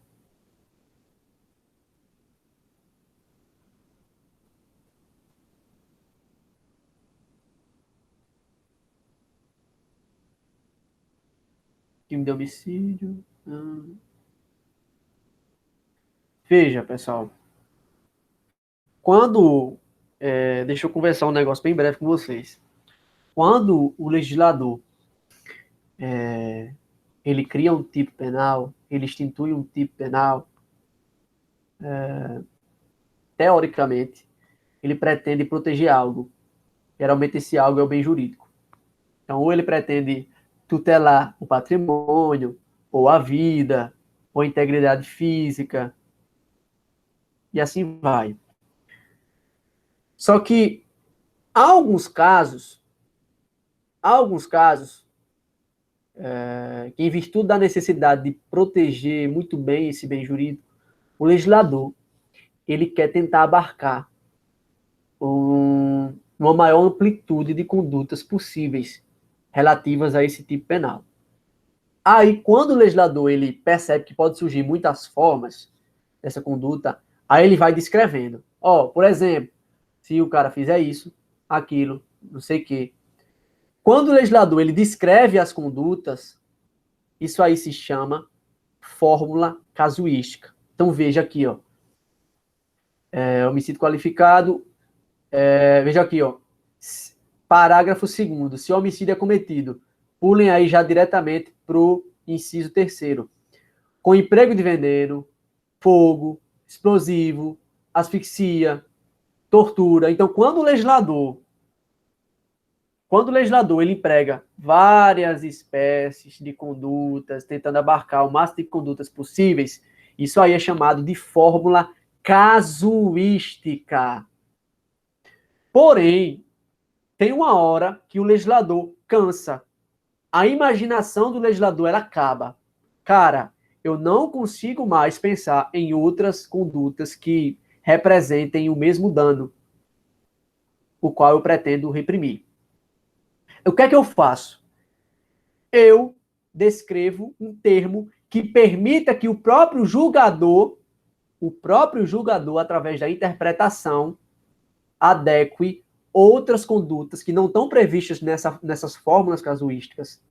Crime de homicídio. Veja, pessoal. Quando. Deixa eu conversar um negócio bem breve com vocês. Quando o legislador ele cria um tipo penal, ele institui um tipo penal, teoricamente, ele pretende proteger algo. Geralmente esse algo é o bem jurídico. Então, ou ele pretende tutelar o patrimônio, ou a vida, ou a integridade física, e assim vai. Só que há alguns casos que, em virtude da necessidade de proteger muito bem esse bem jurídico, o legislador ele quer tentar abarcar uma maior amplitude de condutas possíveis relativas a esse tipo penal. Aí, quando o legislador ele percebe que pode surgir muitas formas dessa conduta, aí ele vai descrevendo. Ó, por exemplo, se o cara fizer isso, aquilo, não sei o quê. Quando o legislador ele descreve as condutas, isso aí se chama fórmula casuística. Então veja aqui, ó, homicídio qualificado, veja aqui, ó, parágrafo 2º, se o homicídio é cometido, pulem aí já diretamente para o inciso 3º, com emprego de veneno, fogo, explosivo, asfixia, tortura. Então, quando o legislador ele emprega várias espécies de condutas, tentando abarcar o máximo de condutas possíveis, isso aí é chamado de fórmula casuística. Porém, tem uma hora que o legislador cansa. A imaginação do legislador ela acaba. Cara, eu não consigo mais pensar em outras condutas que representem o mesmo dano, o qual eu pretendo reprimir. O que é que eu faço? Eu descrevo um termo que permita que o próprio julgador, através da interpretação, adeque outras condutas que não estão previstas nessas fórmulas casuísticas,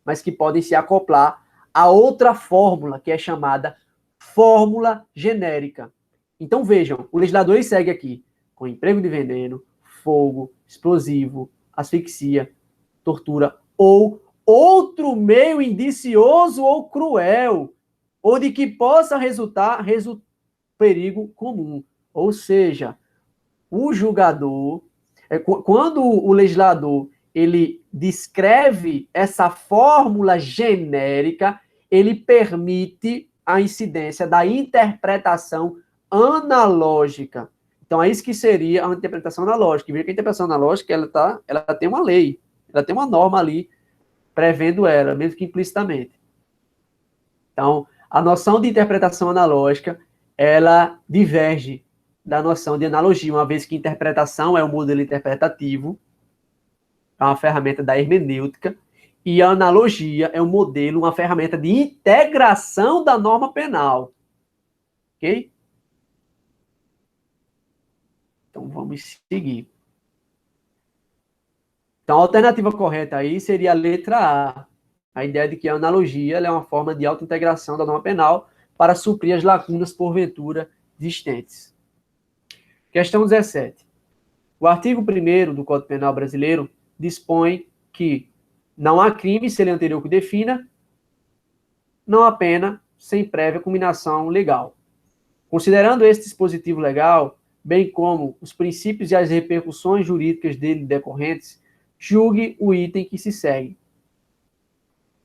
mas que podem se acoplar a outra fórmula, que é chamada fórmula genérica. Então, vejam, o legislador ele segue aqui com emprego de veneno, fogo, explosivo, asfixia, tortura ou outro meio indicioso ou cruel, ou de que possa resultar perigo comum. Ou seja, o julgador, quando o legislador ele descreve essa fórmula genérica, ele permite a incidência da interpretação analógica. Então, é isso que seria a interpretação analógica. Veja que a interpretação analógica ela tem uma lei, ela tem uma norma ali prevendo ela, mesmo que implicitamente. Então, a noção de interpretação analógica, ela diverge da noção de analogia, uma vez que interpretação é um modelo interpretativo, é uma ferramenta da hermenêutica, e a analogia é um modelo, uma ferramenta de integração da norma penal. Ok? Então, vamos seguir. Então, a alternativa correta aí seria a letra A. A ideia de que a analogia é uma forma de autointegração da norma penal para suprir as lacunas, porventura, existentes. Questão 17. O artigo 1º do Código Penal brasileiro dispõe que não há crime se ele é anterior que defina, não há pena sem prévia combinação legal. Considerando esse dispositivo legal, bem como os princípios e as repercussões jurídicas dele decorrentes, julgue o item que se segue.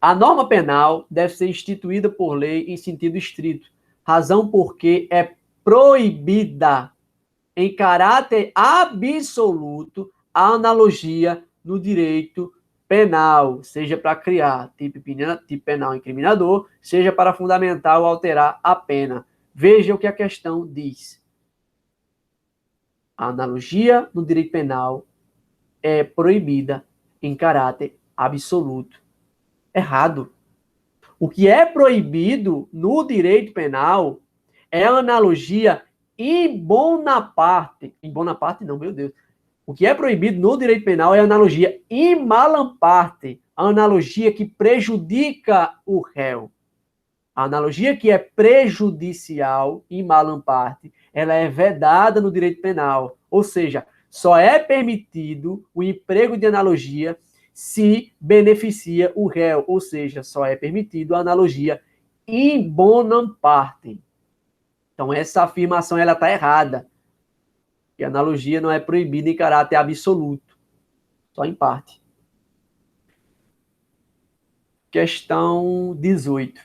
A norma penal deve ser instituída por lei em sentido estrito, razão porque é proibida em caráter absoluto a analogia no direito penal, seja para criar tipo penal incriminador, seja para fundamentar ou alterar a pena. Veja o que a questão diz. A analogia no direito penal é proibida em caráter absoluto. Errado. O que é proibido no direito penal é a analogia in bona parte. In bona parte não, meu Deus. O que é proibido no direito penal é a analogia in malam parte, a analogia que prejudica o réu. A analogia que é prejudicial, in malam parte, ela é vedada no direito penal. Ou seja, só é permitido o emprego de analogia se beneficia o réu, ou seja, só é permitido a analogia in bonam parte. Então, essa afirmação está errada. E a analogia não é proibida em caráter absoluto, só em parte. Questão 18.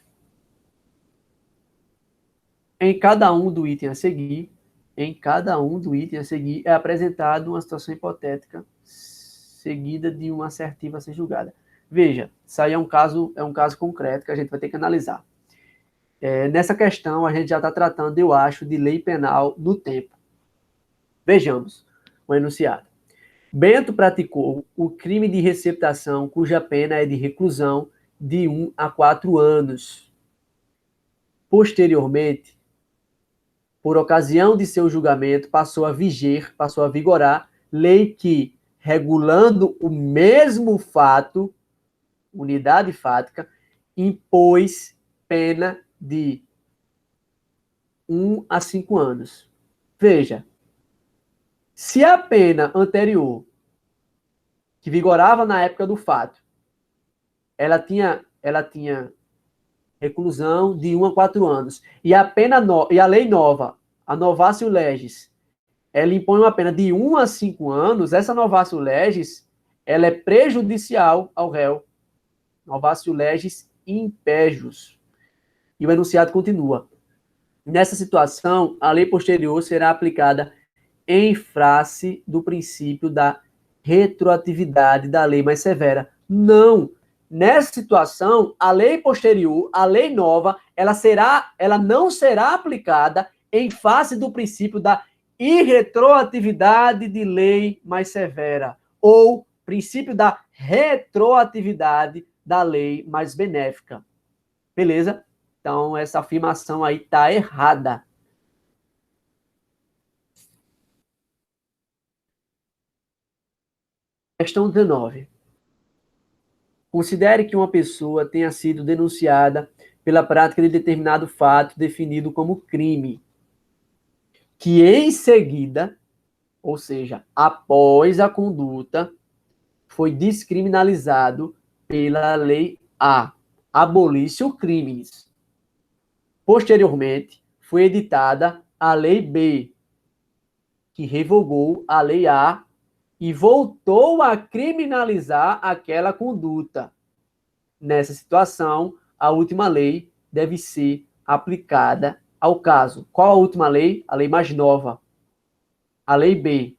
Em cada um do item a seguir, é apresentada uma situação hipotética seguida de uma assertiva a ser julgada. Veja, isso aí é um caso concreto que a gente vai ter que analisar. Nessa questão, a gente já está tratando, eu acho, de lei penal no tempo. Vejamos o enunciado. Bento praticou o crime de receptação, cuja pena é de reclusão de 1 a 4 anos. Posteriormente, por ocasião de seu julgamento, passou a vigorar, lei que, regulando o mesmo fato, unidade fática, impôs pena de 1 a 5 anos. Veja, se a pena anterior, que vigorava na época do fato, ela tinha reclusão de 1 a 4 anos, e a lei nova, a novatio legis, ela impõe uma pena de 1 a 5 anos, essa novatio legis, ela é prejudicial ao réu. Novatio legis impejus. E o enunciado continua. Nessa situação, a lei posterior será aplicada em face do princípio da retroatividade da lei mais severa. Não. Nessa situação, a lei posterior, a lei nova, ela não será aplicada em face do princípio da irretroatividade de lei mais severa, ou princípio da retroatividade da lei mais benéfica. Beleza? Então, essa afirmação aí está errada. Questão 19. Considere que uma pessoa tenha sido denunciada pela prática de determinado fato definido como crime, que em seguida, ou seja, após a conduta, foi descriminalizado pela lei A, abolício crimes. Posteriormente, foi editada a lei B, que revogou a lei A e voltou a criminalizar aquela conduta. Nessa situação, a última lei deve ser aplicada ao caso. Qual a última lei? A lei mais nova. A lei B.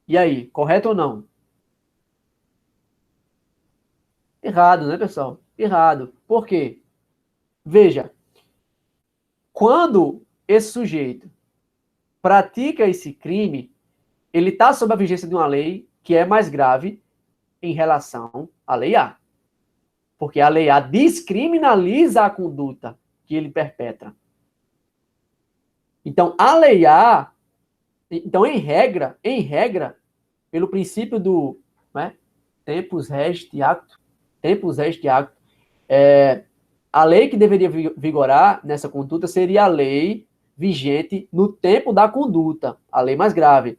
E aí, correto ou não? Errado, né, pessoal? Errado. Por quê? Veja, quando esse sujeito pratica esse crime, ele está sob a vigência de uma lei que é mais grave em relação à lei A. Porque a lei A descriminaliza a conduta que ele perpetra. Então, a lei A, então, em regra, pelo princípio do, né, tempus regit acto, a lei que deveria vigorar nessa conduta seria a lei vigente no tempo da conduta, a lei mais grave.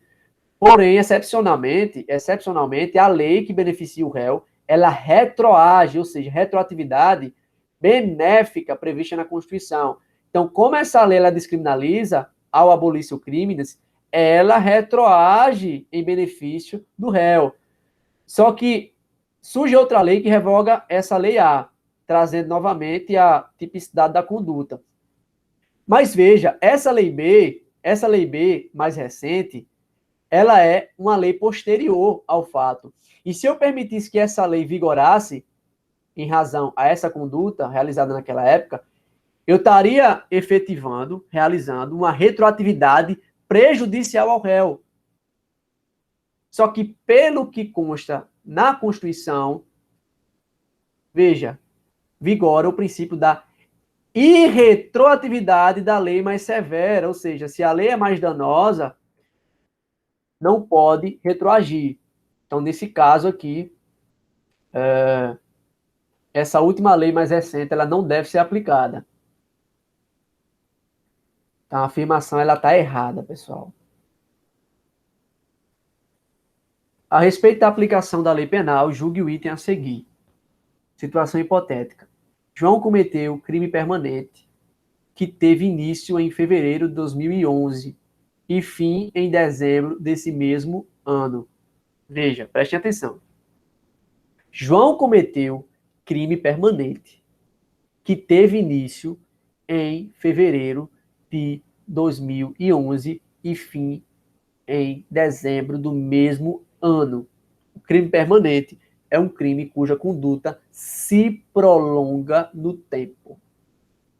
Porém, excepcionalmente, a lei que beneficia o réu, ela retroage, ou seja, retroatividade benéfica prevista na Constituição. Então, como essa lei ela descriminaliza ao abolício crimes, ela retroage em benefício do réu. Só que surge outra lei que revoga essa lei A, trazendo novamente a tipicidade da conduta. Mas veja, essa lei B mais recente, ela é uma lei posterior ao fato. E se eu permitisse que essa lei vigorasse em razão a essa conduta realizada naquela época, eu estaria realizando uma retroatividade prejudicial ao réu. Só que, pelo que consta na Constituição, veja, vigora o princípio da irretroatividade da lei mais severa, ou seja, se a lei é mais danosa, não pode retroagir. Então, nesse caso aqui, essa última lei mais recente, ela não deve ser aplicada. Então, a afirmação ela está errada, pessoal. A respeito da aplicação da lei penal, julgue o item a seguir. Situação hipotética. João cometeu crime permanente que teve início em fevereiro de 2011 e fim em dezembro desse mesmo ano. Veja, prestem atenção. João cometeu crime permanente que teve início em fevereiro de 2011 e fim em dezembro do mesmo ano. O crime permanente é um crime cuja conduta se prolonga no tempo,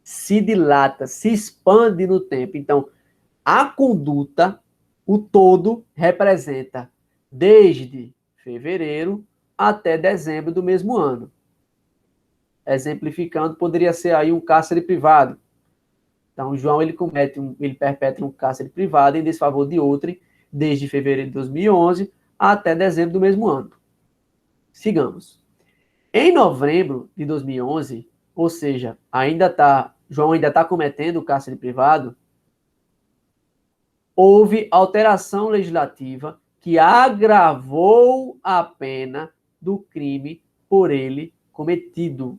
se dilata, se expande no tempo. Então, a conduta, o todo, representa desde fevereiro até dezembro do mesmo ano. Exemplificando, poderia ser aí um cárcere privado. Então, o João ele perpetra um cárcere privado em desfavor de outrem desde fevereiro de 2011 até dezembro do mesmo ano. Sigamos. Em novembro de 2011, ou seja, João ainda está cometendo o cárcere privado, houve alteração legislativa que agravou a pena do crime por ele cometido.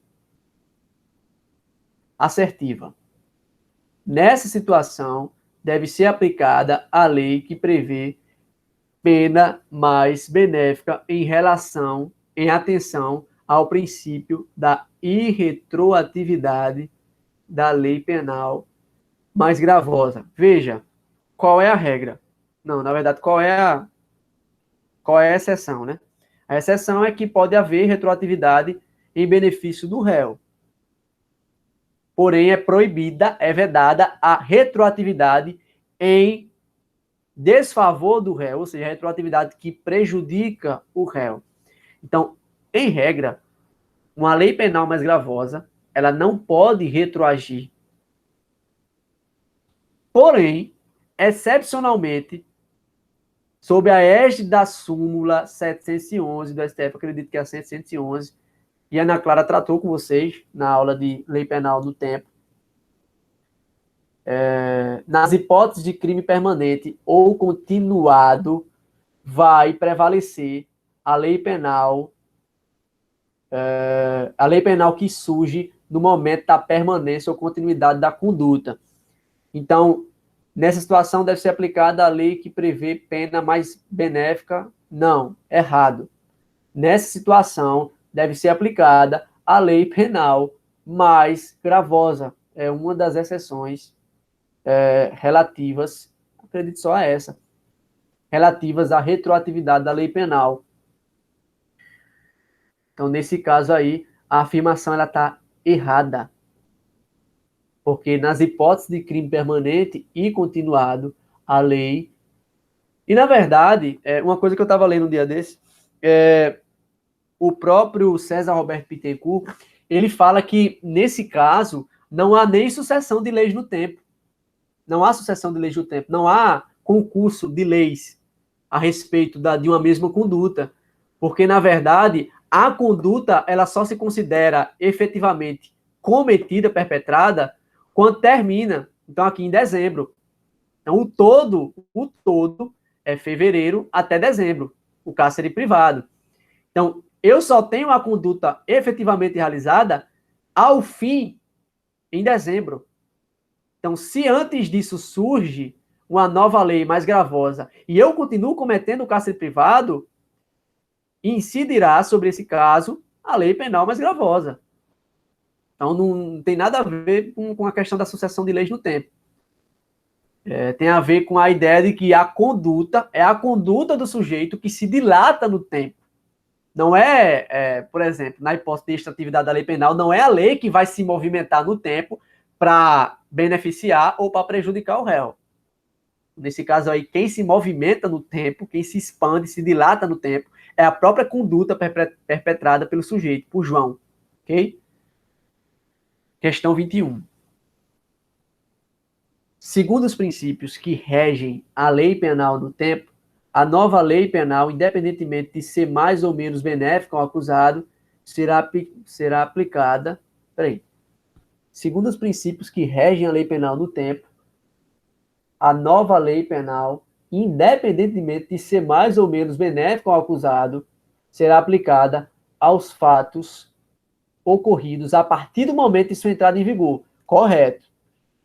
Assertiva. Nessa situação, deve ser aplicada a lei que prevê pena mais benéfica em atenção ao princípio da irretroatividade da lei penal mais gravosa. Veja, qual é a regra? Não, na verdade, qual é a exceção, né? A exceção é que pode haver retroatividade em benefício do réu. Porém, é vedada a retroatividade em desfavor do réu, ou seja, a retroatividade que prejudica o réu. Então, em regra, uma lei penal mais gravosa, ela não pode retroagir. Porém, excepcionalmente, sob a égide da súmula 711 do STF, acredito que é a 711, e a Ana Clara tratou com vocês na aula de lei penal do tempo, nas hipóteses de crime permanente ou continuado, vai prevalecer a lei penal que surge no momento da permanência ou continuidade da conduta. Então, nessa situação deve ser aplicada a lei que prevê pena mais benéfica? Não, errado. Nessa situação deve ser aplicada a lei penal mais gravosa. É uma das exceções relativas, acredito só a essa, relativas à retroatividade da lei penal. Então, nesse caso aí, a afirmação está errada. Porque nas hipóteses de crime permanente e continuado, a lei... E, na verdade, uma coisa que eu estava lendo um dia desse, o próprio César Roberto Bittencourt, ele fala que, nesse caso, não há nem sucessão de leis no tempo. Não há sucessão de leis no tempo. Não há concurso de leis a respeito de uma mesma conduta. Porque, na verdade, a conduta ela só se considera efetivamente cometida, perpetrada, quando termina. Então, aqui em dezembro. Então, o todo é fevereiro até dezembro, o cárcere privado. Então, eu só tenho a conduta efetivamente realizada ao fim, em dezembro. Então, se antes disso surge uma nova lei mais gravosa e eu continuo cometendo o cárcere privado, incidirá sobre esse caso a lei penal mais gravosa. Então, não tem nada a ver com a questão da sucessão de leis no tempo. Tem a ver com a ideia de que a conduta é a conduta do sujeito que se dilata no tempo. Não por exemplo, na hipótese de extratividade da lei penal, não é a lei que vai se movimentar no tempo para beneficiar ou para prejudicar o réu. Nesse caso aí, quem se movimenta no tempo, quem se expande, se dilata no tempo, é a própria conduta perpetrada pelo sujeito, por João. Ok? Questão 21. Segundo os princípios que regem a lei penal no tempo, a nova lei penal, independentemente de ser mais ou menos benéfica ao acusado, será aplicada. Segundo os princípios que regem a lei penal no tempo, a nova lei penal, independentemente de ser mais ou menos benéfica ao acusado, será aplicada aos fatos ocorridos a partir do momento de sua entrada em vigor. Correto.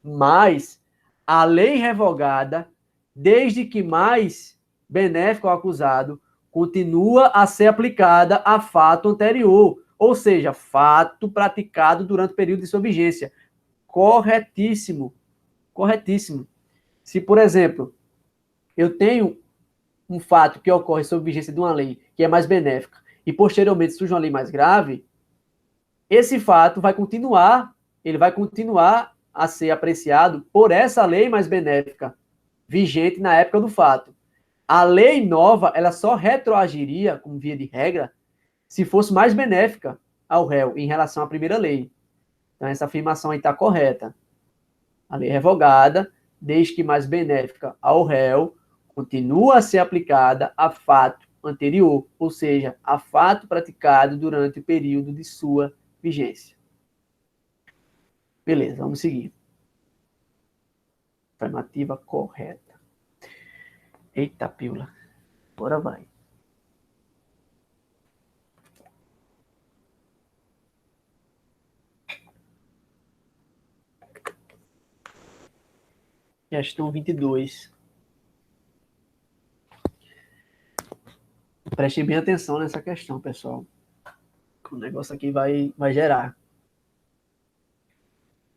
Mas a lei revogada, desde que mais benéfica ao acusado, continua a ser aplicada a fato anterior, ou seja, fato praticado durante o período de sua vigência. Corretíssimo. Corretíssimo. Se, por exemplo, eu tenho um fato que ocorre sob vigência de uma lei que é mais benéfica e posteriormente surge uma lei mais grave, esse fato ele vai continuar a ser apreciado por essa lei mais benéfica vigente na época do fato. A lei nova, ela só retroagiria, como via de regra, se fosse mais benéfica ao réu em relação à primeira lei. Então, essa afirmação aí está correta. A lei revogada, desde que mais benéfica ao réu, continua a ser aplicada a fato anterior, ou seja, a fato praticado durante o período de sua vigência. Beleza, vamos seguir. Afirmativa correta. Eita, pílula. Agora vai. Questão 22. Prestem bem atenção nessa questão, pessoal. O negócio aqui vai gerar.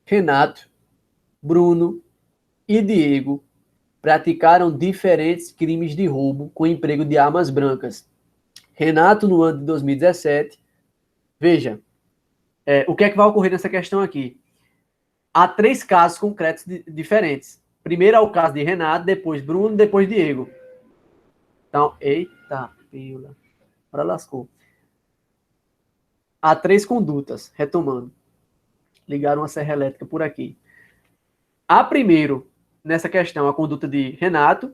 Renato, Bruno e Diego praticaram diferentes crimes de roubo com emprego de armas brancas. Renato, no ano de 2017, veja, o que é que vai ocorrer nessa questão aqui? Há 3 casos concretos diferentes. Primeiro é o caso de Renato, depois Bruno, depois Diego. Então, eita, pílula. Agora lascou. Há 3 condutas, retomando. Ligaram uma serra elétrica por aqui. Há primeiro, nessa questão, a conduta de Renato,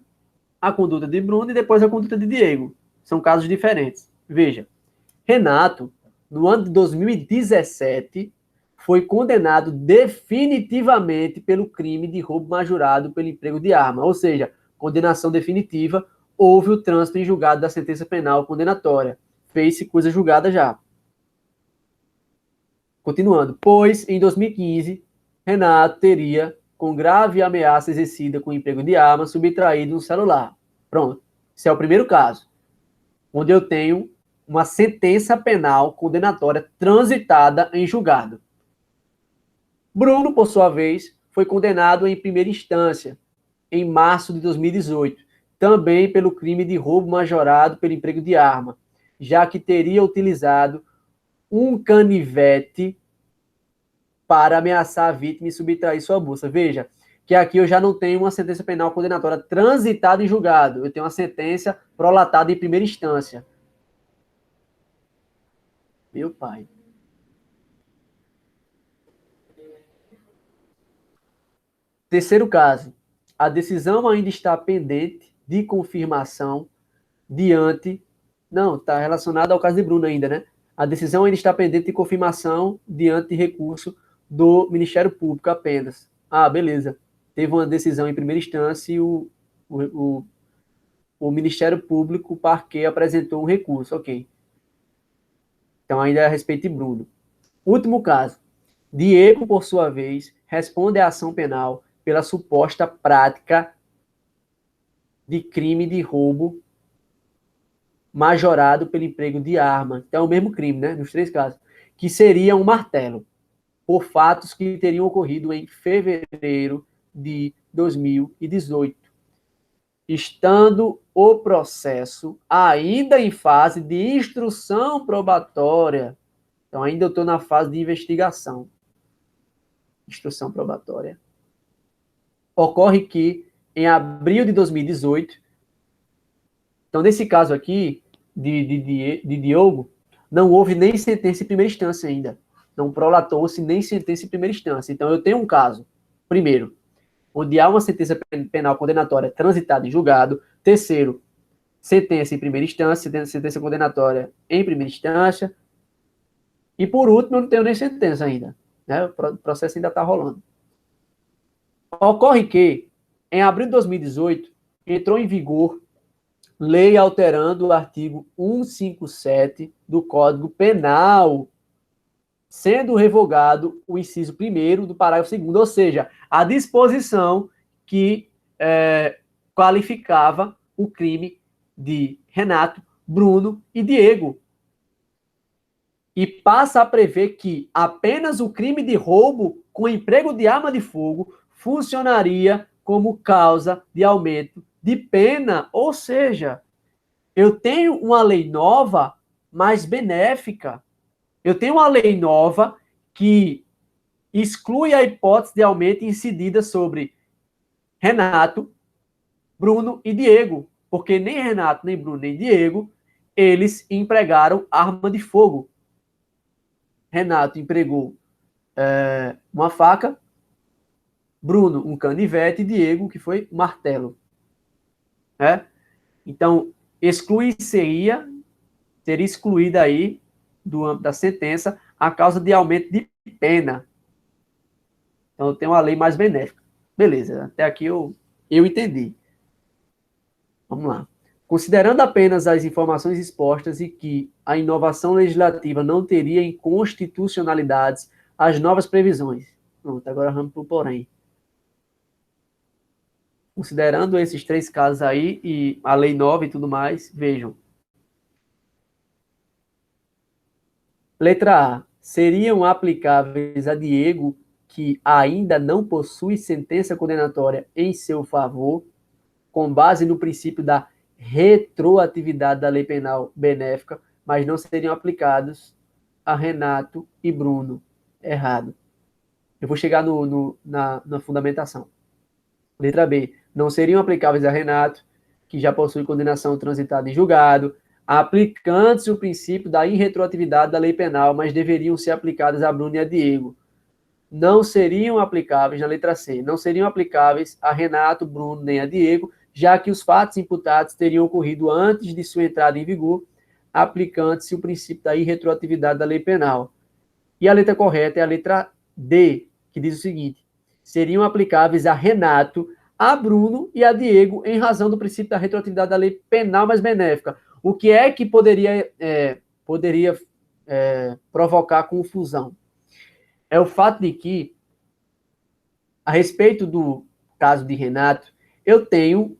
a conduta de Bruno e depois a conduta de Diego. São casos diferentes. Veja, Renato, no ano de 2017, foi condenado definitivamente pelo crime de roubo majorado pelo emprego de arma. Ou seja, condenação definitiva, houve o trânsito em julgado da sentença penal condenatória. Fez-se coisa julgada já. Continuando. Pois, em 2015, Renato teria, com grave ameaça exercida com emprego de arma, subtraído um celular. Pronto. Esse é o primeiro caso, onde eu tenho uma sentença penal condenatória transitada em julgado. Bruno, por sua vez, foi condenado em primeira instância, em março de 2018, também pelo crime de roubo majorado pelo emprego de arma, já que teria utilizado um canivete para ameaçar a vítima e subtrair sua bolsa. Veja, que aqui eu já não tenho uma sentença penal condenatória transitada em julgado, eu tenho uma sentença prolatada em primeira instância. Meu pai. Terceiro caso, a decisão ainda está pendente de confirmação diante... Não, está relacionado ao caso de Bruno ainda, né? A decisão ainda está pendente de confirmação diante de recurso do Ministério Público apenas. Ah, beleza. Teve uma decisão em primeira instância e o Ministério Público, o parquet, apresentou um recurso. Ok. Então, ainda é a respeito de Bruno. Último caso. Diego, por sua vez, responde à ação penal pela suposta prática de crime de roubo majorado pelo emprego de arma. Então, é o mesmo crime, né? Nos 3 casos. Que seria um martelo, por fatos que teriam ocorrido em fevereiro de 2018. Estando o processo ainda em fase de instrução probatória. Então, ainda eu estou na fase de investigação. Instrução probatória. Ocorre que, em abril de 2018, então, nesse caso aqui, de Diogo, não houve nem sentença em primeira instância ainda. Não prolatou-se nem sentença em primeira instância. Então, eu tenho um caso, primeiro, onde há uma sentença penal condenatória transitada em julgado. Terceiro, sentença em primeira instância, sentença condenatória em primeira instância. E, por último, eu não tenho nem sentença ainda. Né? O processo ainda está rolando. Ocorre que, em abril de 2018, entrou em vigor lei alterando o artigo 157 do Código Penal, sendo revogado o inciso 1º do parágrafo 2º, ou seja, a disposição que qualificava o crime de Renato, Bruno e Diego. E passa a prever que apenas o crime de roubo com emprego de arma de fogo funcionaria como causa de aumento de pena. Ou seja, eu tenho uma lei nova, mais benéfica. Eu tenho uma lei nova que exclui a hipótese de aumento incidida sobre Renato, Bruno e Diego, porque nem Renato, nem Bruno, nem Diego, eles empregaram arma de fogo. Renato empregou uma faca, Bruno um canivete e Diego, que foi um martelo. Então, seria excluída aí do âmbito da sentença a causa de aumento de pena. Então, tem uma lei mais benéfica. Beleza, até aqui eu entendi. Vamos lá. Considerando apenas as informações expostas e que a inovação legislativa não teria inconstitucionalidades as novas previsões. Pronto, agora vamos para o porém. Considerando esses 3 casos aí e a lei nova e tudo mais, vejam. Letra A. Seriam aplicáveis a Diego, que ainda não possui sentença condenatória em seu favor, com base no princípio da retroatividade da lei penal benéfica, mas não seriam aplicados a Renato e Bruno. Errado. Eu vou chegar na fundamentação. Letra B. Não seriam aplicáveis a Renato, que já possui condenação transitada em julgado, aplicando-se o princípio da irretroatividade da lei penal, mas deveriam ser aplicadas a Bruno e a Diego. Não seriam aplicáveis, na letra C, não seriam aplicáveis a Renato, Bruno, nem a Diego, já que os fatos imputados teriam ocorrido antes de sua entrada em vigor, aplicando-se o princípio da irretroatividade da lei penal. E a letra correta é a letra D, que diz o seguinte: seriam aplicáveis a Renato, a Bruno e a Diego em razão do princípio da retroatividade da lei penal mais benéfica. O que é que poderia provocar confusão? É o fato de que, a respeito do caso de Renato, eu tenho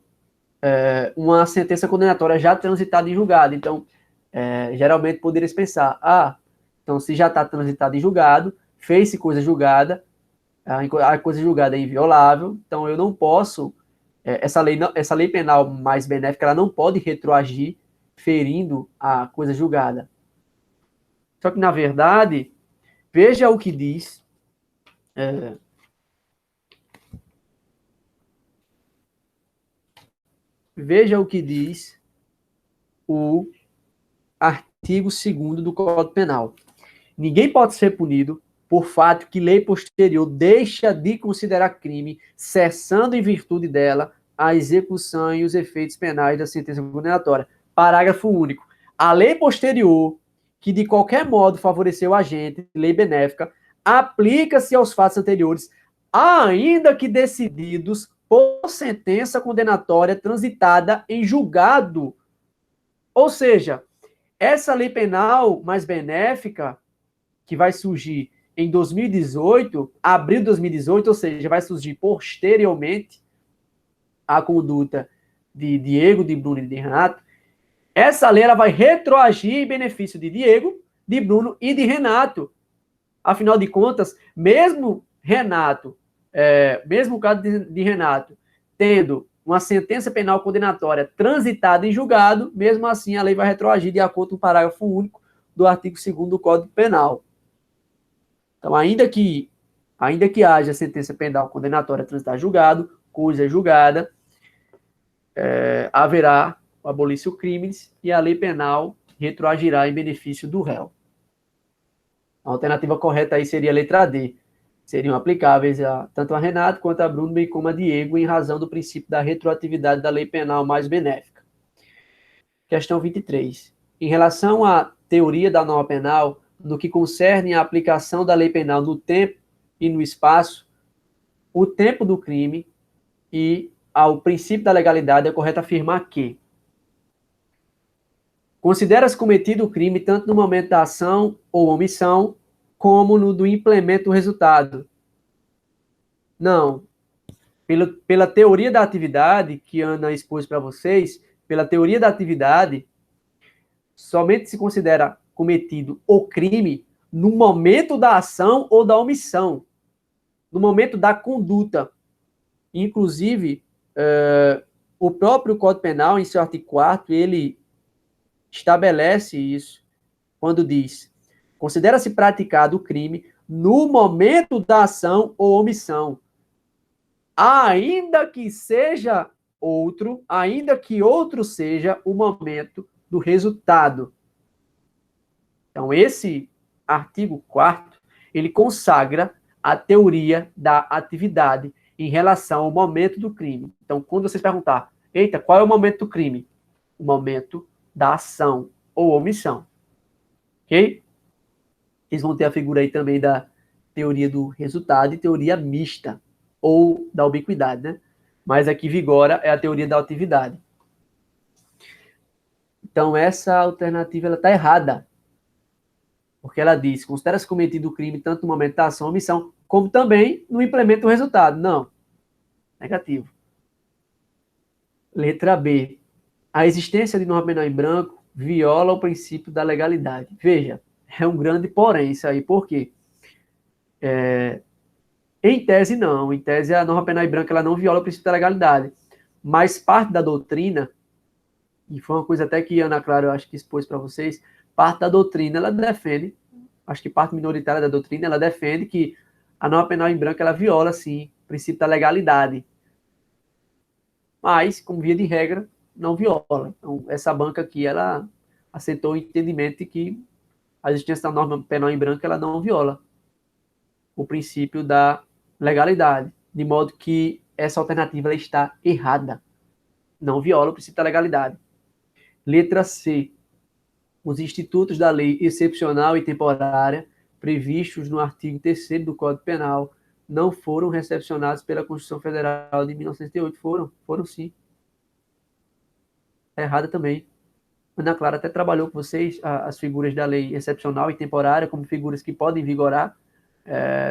uma sentença condenatória já transitada em julgado. Então, geralmente poderia-se pensar, então se já está transitado em julgado, fez-se coisa julgada, a coisa julgada é inviolável, então eu não posso, essa lei penal mais benéfica, ela não pode retroagir ferindo a coisa julgada. Só que, na verdade, veja o que diz veja o que diz o artigo 2º do Código Penal. Ninguém pode ser punido por fato que lei posterior deixa de considerar crime, cessando em virtude dela a execução e os efeitos penais da sentença condenatória. Parágrafo único. A lei posterior, que de qualquer modo favoreceu o agente, lei benéfica, aplica-se aos fatos anteriores, ainda que decididos por sentença condenatória transitada em julgado. Ou seja, essa lei penal mais benéfica, que vai surgir em 2018, abril de 2018, ou seja, vai surgir posteriormente à conduta de Diego, de Bruno e de Renato, essa lei ela vai retroagir em benefício de Diego, de Bruno e de Renato. Afinal de contas, mesmo Renato, mesmo o caso de Renato, tendo uma sentença penal condenatória transitada em julgado, mesmo assim a lei vai retroagir de acordo com o parágrafo único do artigo 2º do Código Penal. Então, ainda que haja sentença penal condenatória transitada em julgado, coisa julgada, haverá o abolício crimes e a lei penal retroagirá em benefício do réu. A alternativa correta aí seria a letra D. Seriam aplicáveis tanto a Renato quanto a Bruno, bem como a Diego, em razão do princípio da retroatividade da lei penal mais benéfica. Questão 23. Em relação à teoria da norma penal, no que concerne à aplicação da lei penal no tempo e no espaço, o tempo do crime e ao princípio da legalidade, é correto afirmar que considera-se cometido o crime tanto no momento da ação ou omissão, como no do implemento do resultado. Não. Pela teoria da atividade, que Ana expôs para vocês, pela teoria da atividade, somente se considera cometido o crime no momento da ação ou da omissão, no momento da conduta. Inclusive, o próprio Código Penal, em seu artigo 4º, ele estabelece isso quando diz: considera-se praticado o crime no momento da ação ou omissão, ainda que outro seja o momento do resultado. Então, esse artigo 4º, ele consagra a teoria da atividade em relação ao momento do crime. Então, quando vocês perguntar, eita, qual é o momento do crime? O momento da ação ou omissão. Ok? Vocês vão ter a figura aí também da teoria do resultado e teoria mista, ou da ubiquidade, né? Mas aqui vigora é a teoria da atividade. Então, essa alternativa está errada. Porque ela diz, considera-se cometido o crime tanto no momento da ação ou omissão, como também no implemento do resultado. Não. Negativo. Letra B. A existência de norma penal em branco viola o princípio da legalidade. Veja, é um grande porém isso aí. Por quê? Em tese, não. Em tese, a norma penal em branco ela não viola o princípio da legalidade. Mas parte da doutrina, e foi uma coisa até que Ana Clara, eu acho que expôs para vocês, parte da doutrina, ela defende, acho que parte minoritária da doutrina, ela defende que a norma penal em branco, ela viola, sim, o princípio da legalidade. Mas, como via de regra, não viola. Então, essa banca aqui, ela aceitou o entendimento de que a existência da norma penal em branco, ela não viola o princípio da legalidade, de modo que essa alternativa ela está errada. Não viola o princípio da legalidade. Letra C. Os institutos da lei excepcional e temporária previstos no artigo 3º do Código Penal não foram recepcionados pela Constituição Federal de 1988. Foram sim. É errada também. Ana Clara até trabalhou com vocês as figuras da lei excepcional e temporária como figuras que podem vigorar,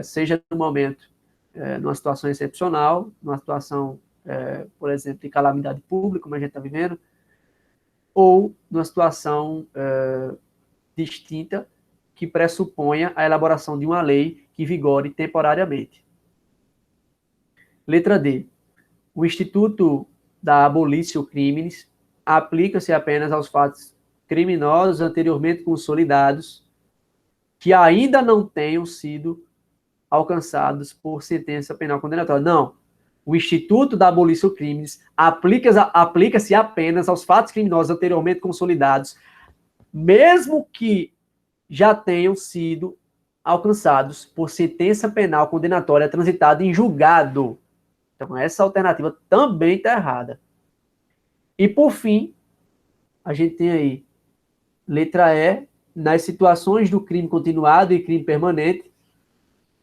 seja no momento, numa situação excepcional, numa situação, por exemplo, de calamidade pública, como a gente está vivendo, ou numa situação distinta que pressuponha a elaboração de uma lei que vigore temporariamente. Letra D. O Instituto da Abolitio Criminis aplica-se apenas aos fatos criminosos anteriormente consolidados que ainda não tenham sido alcançados por sentença penal condenatória. Não. O Instituto da Abolitio Criminis aplica-se apenas aos fatos criminosos anteriormente consolidados, mesmo que já tenham sido alcançados por sentença penal condenatória transitada em julgado. Então, essa alternativa também está errada. E, por fim, a gente tem aí, letra E, nas situações do crime continuado e crime permanente,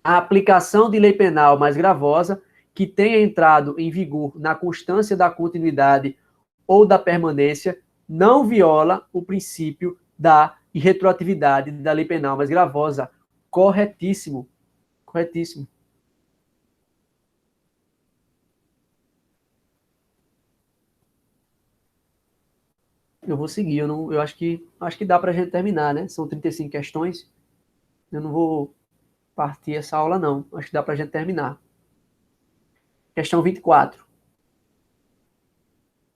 a aplicação de lei penal mais gravosa, que tenha entrado em vigor na constância da continuidade ou da permanência, não viola o princípio da irretroatividade da lei penal mais gravosa. Corretíssimo. Corretíssimo. Eu vou seguir, eu acho que dá para a gente terminar, né? São 35 questões. Eu não vou partir essa aula, não. Acho que dá para a gente terminar. Questão 24.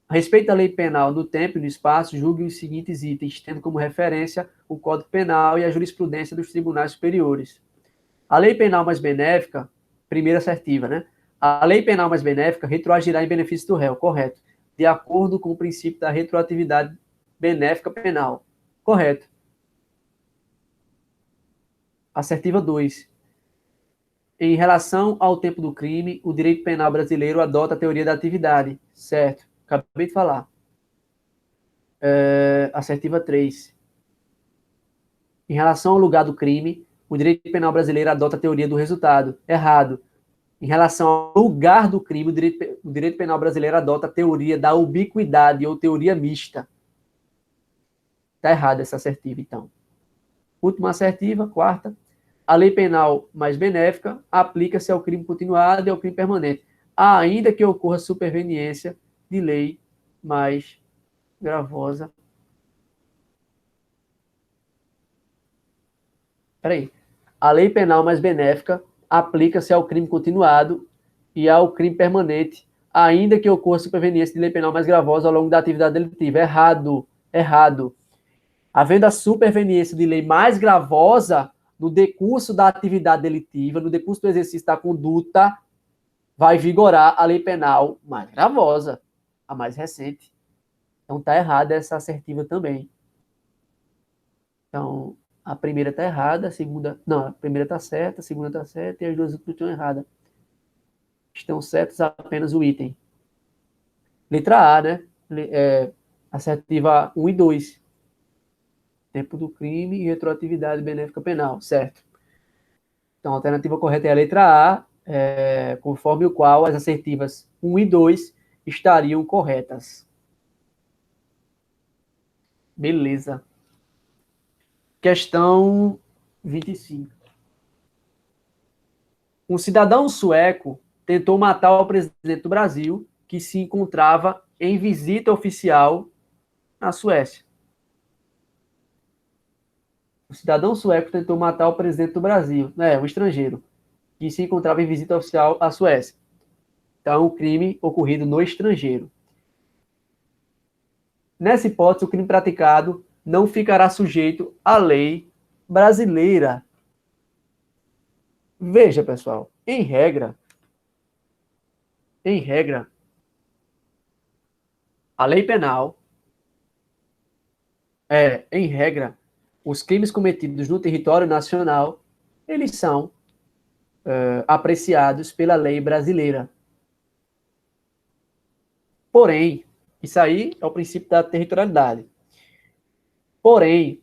A respeito da lei penal no tempo e no espaço, julgue os seguintes itens, tendo como referência o Código Penal e a jurisprudência dos tribunais superiores. A lei penal mais benéfica, primeira assertiva, né? A lei penal mais benéfica retroagirá em benefício do réu, correto. De acordo com o princípio da retroatividade benéfica penal, correto. Assertiva 2. Em relação ao tempo do crime, o direito penal brasileiro adota a teoria da atividade, certo? Acabei de falar. Assertiva 3. Em relação ao lugar do crime, o direito penal brasileiro adota a teoria do resultado, errado. Em relação ao lugar do crime, o direito penal brasileiro adota a teoria da ubiquidade ou teoria mista. Está errada essa assertiva, então. Última assertiva, quarta. A lei penal mais benéfica aplica-se ao crime continuado e ao crime permanente, ainda que ocorra superveniência de lei mais gravosa. Peraí. A lei penal mais benéfica aplica-se ao crime continuado e ao crime permanente, ainda que ocorra superveniência de lei penal mais gravosa ao longo da atividade delitiva. Errado. Errado. Havendo a superveniência de lei mais gravosa no decurso da atividade delitiva, no decurso do exercício da conduta, vai vigorar a lei penal mais gravosa, a mais recente. Então está errada essa assertiva também. Então, a primeira está errada, a segunda... Não, a primeira está certa, a segunda está certa e as duas últimas estão erradas. Estão certas apenas o item. Letra A, né? Assertiva 1 e 2. Tempo do crime e retroatividade benéfica penal, certo? Então, a alternativa correta é a letra A, conforme o qual as assertivas 1 e 2 estariam corretas. Beleza. Questão 25. Um cidadão sueco tentou matar o presidente do Brasil, que se encontrava em visita oficial na Suécia. O cidadão sueco tentou matar o presidente do Brasil, um estrangeiro, que se encontrava em visita oficial à Suécia. Então, o crime ocorrido no estrangeiro. Nessa hipótese, o crime praticado não ficará sujeito à lei brasileira. Veja, pessoal, em regra, a lei penal em regra, os crimes cometidos no território nacional, eles são apreciados pela lei brasileira. Porém, isso aí é o princípio da territorialidade. Porém,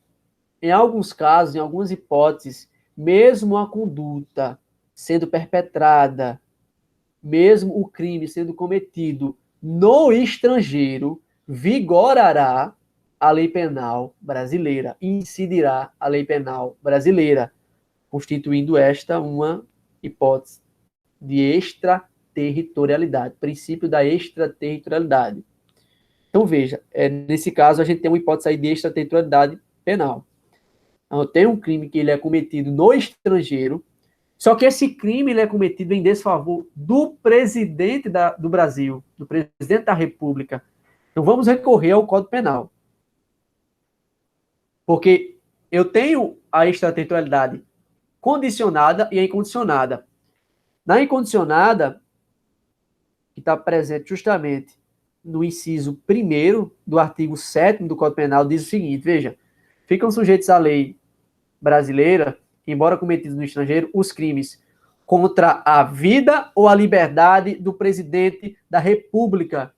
em alguns casos, em algumas hipóteses, mesmo a conduta sendo perpetrada, mesmo o crime sendo cometido no estrangeiro, vigorará a lei penal brasileira, incidirá a lei penal brasileira, constituindo esta uma hipótese de extraterritorialidade, princípio da extraterritorialidade. Então, veja, nesse caso, a gente tem uma hipótese aí de extraterritorialidade penal. Então, tem um crime que ele é cometido no estrangeiro, só que esse crime ele é cometido em desfavor do presidente do Brasil, do presidente da República. Então, vamos recorrer ao Código Penal. Porque eu tenho a extraterritorialidade condicionada e a incondicionada. Na incondicionada, que está presente justamente no inciso 1º do artigo 7º do Código Penal, diz o seguinte, veja, ficam sujeitos à lei brasileira, embora cometidos no estrangeiro, os crimes contra a vida ou a liberdade do presidente da República.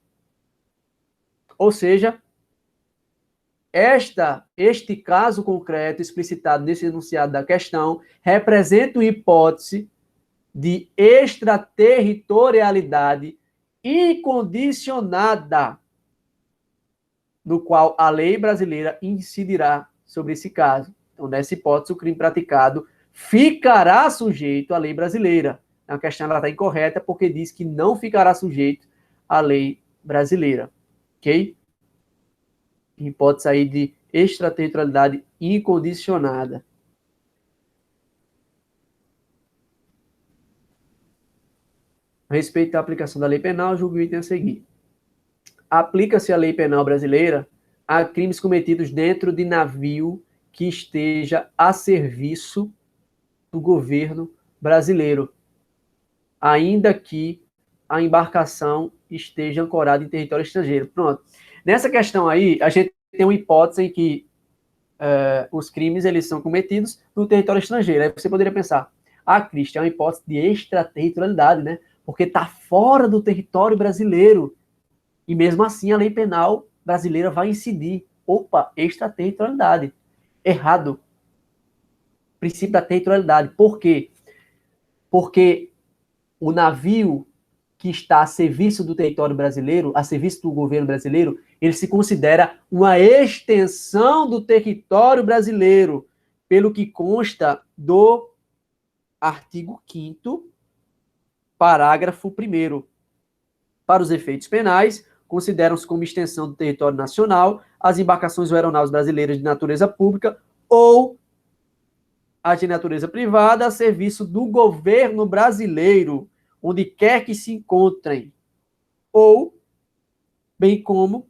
Ou seja, este caso concreto explicitado nesse enunciado da questão representa uma hipótese de extraterritorialidade incondicionada, no qual a lei brasileira incidirá sobre esse caso. Então, nessa hipótese, o crime praticado ficará sujeito à lei brasileira. A questão está incorreta porque diz que não ficará sujeito à lei brasileira. Ok? Hipótese aí de extraterritorialidade incondicionada. A respeito da aplicação da lei penal, julgo o item a seguir. Aplica-se a lei penal brasileira a crimes cometidos dentro de navio que esteja a serviço do governo brasileiro, ainda que a embarcação esteja ancorada em território estrangeiro. Pronto. Nessa questão aí, a gente tem uma hipótese em que os crimes eles são cometidos no território estrangeiro. Aí você poderia pensar, Cristian, é uma hipótese de extraterritorialidade, né? Porque está fora do território brasileiro. E mesmo assim a lei penal brasileira vai incidir. Opa, extraterritorialidade. Errado. Princípio da territorialidade. Por quê? Porque o navio que está a serviço do território brasileiro, a serviço do governo brasileiro, ele se considera uma extensão do território brasileiro, pelo que consta do artigo 5º, parágrafo 1º. Para os efeitos penais, consideram-se como extensão do território nacional as embarcações ou aeronaves brasileiras de natureza pública ou as de natureza privada a serviço do governo brasileiro, onde quer que se encontrem, ou, bem como,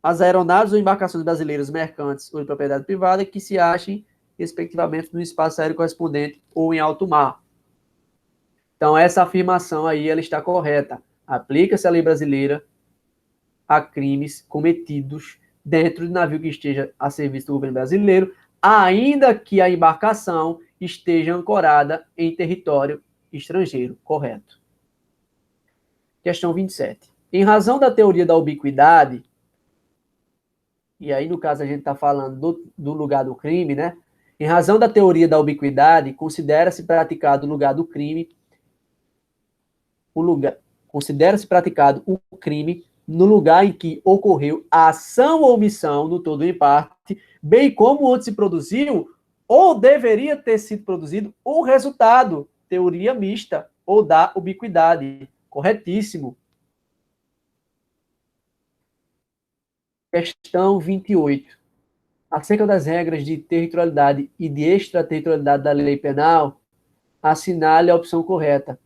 as aeronaves ou embarcações brasileiras mercantes ou de propriedade privada que se achem, respectivamente, no espaço aéreo correspondente ou em alto mar. Então, essa afirmação aí, ela está correta. Aplica-se a lei brasileira a crimes cometidos dentro de navio que esteja a serviço do governo brasileiro, ainda que a embarcação esteja ancorada em território estrangeiro. Correto. Questão 27. Em razão da teoria da ubiquidade, e aí, no caso, a gente está falando do lugar do crime, né? Em razão da teoria da ubiquidade, considera-se praticado o lugar do crime, considera-se praticado o crime no lugar em que ocorreu a ação ou omissão, no todo ou em parte, bem como onde se produziu ou deveria ter sido produzido o resultado, teoria mista, ou da ubiquidade. Corretíssimo. Questão 28. Acerca das regras de territorialidade e de extraterritorialidade da lei penal, assinale a opção correta.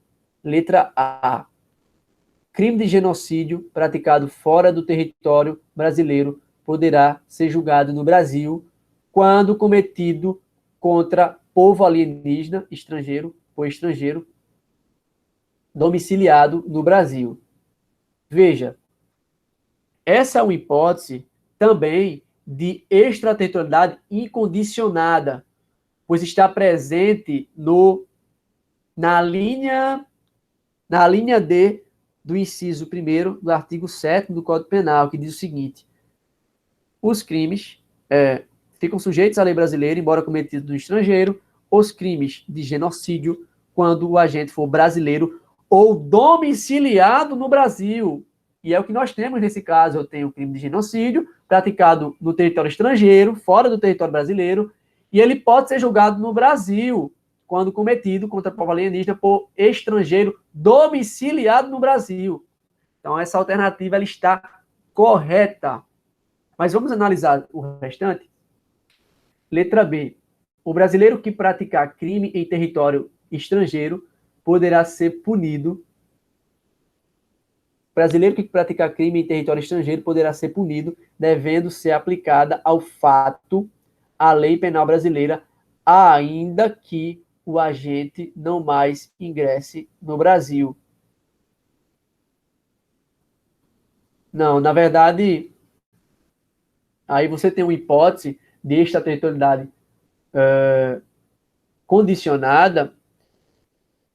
Letra A. Crime de genocídio praticado fora do território brasileiro poderá ser julgado no Brasil quando cometido contra povo alienígena, estrangeiro ou estrangeiro, domiciliado no Brasil. Veja, essa é uma hipótese também de extraterritorialidade incondicionada, pois está presente na linha D do inciso 1º do artigo 7º do Código Penal, que diz o seguinte: os crimes ficam sujeitos à lei brasileira, embora cometidos no estrangeiro, os crimes de genocídio, quando o agente for brasileiro ou domiciliado no Brasil. E é o que nós temos nesse caso. Eu tenho o crime de genocídio praticado no território estrangeiro, fora do território brasileiro, e ele pode ser julgado no Brasil, quando cometido contra a povo alienígena por estrangeiro domiciliado no Brasil. Então, essa alternativa ela está correta. Mas vamos analisar o restante? Letra B. O brasileiro que praticar crime em território estrangeiro poderá ser punido. O brasileiro que praticar crime em território estrangeiro poderá ser punido, devendo ser aplicada ao fato a lei penal brasileira, ainda que o agente não mais ingresse no Brasil. Não, na verdade, aí você tem uma hipótese de extraterritorialidade condicionada,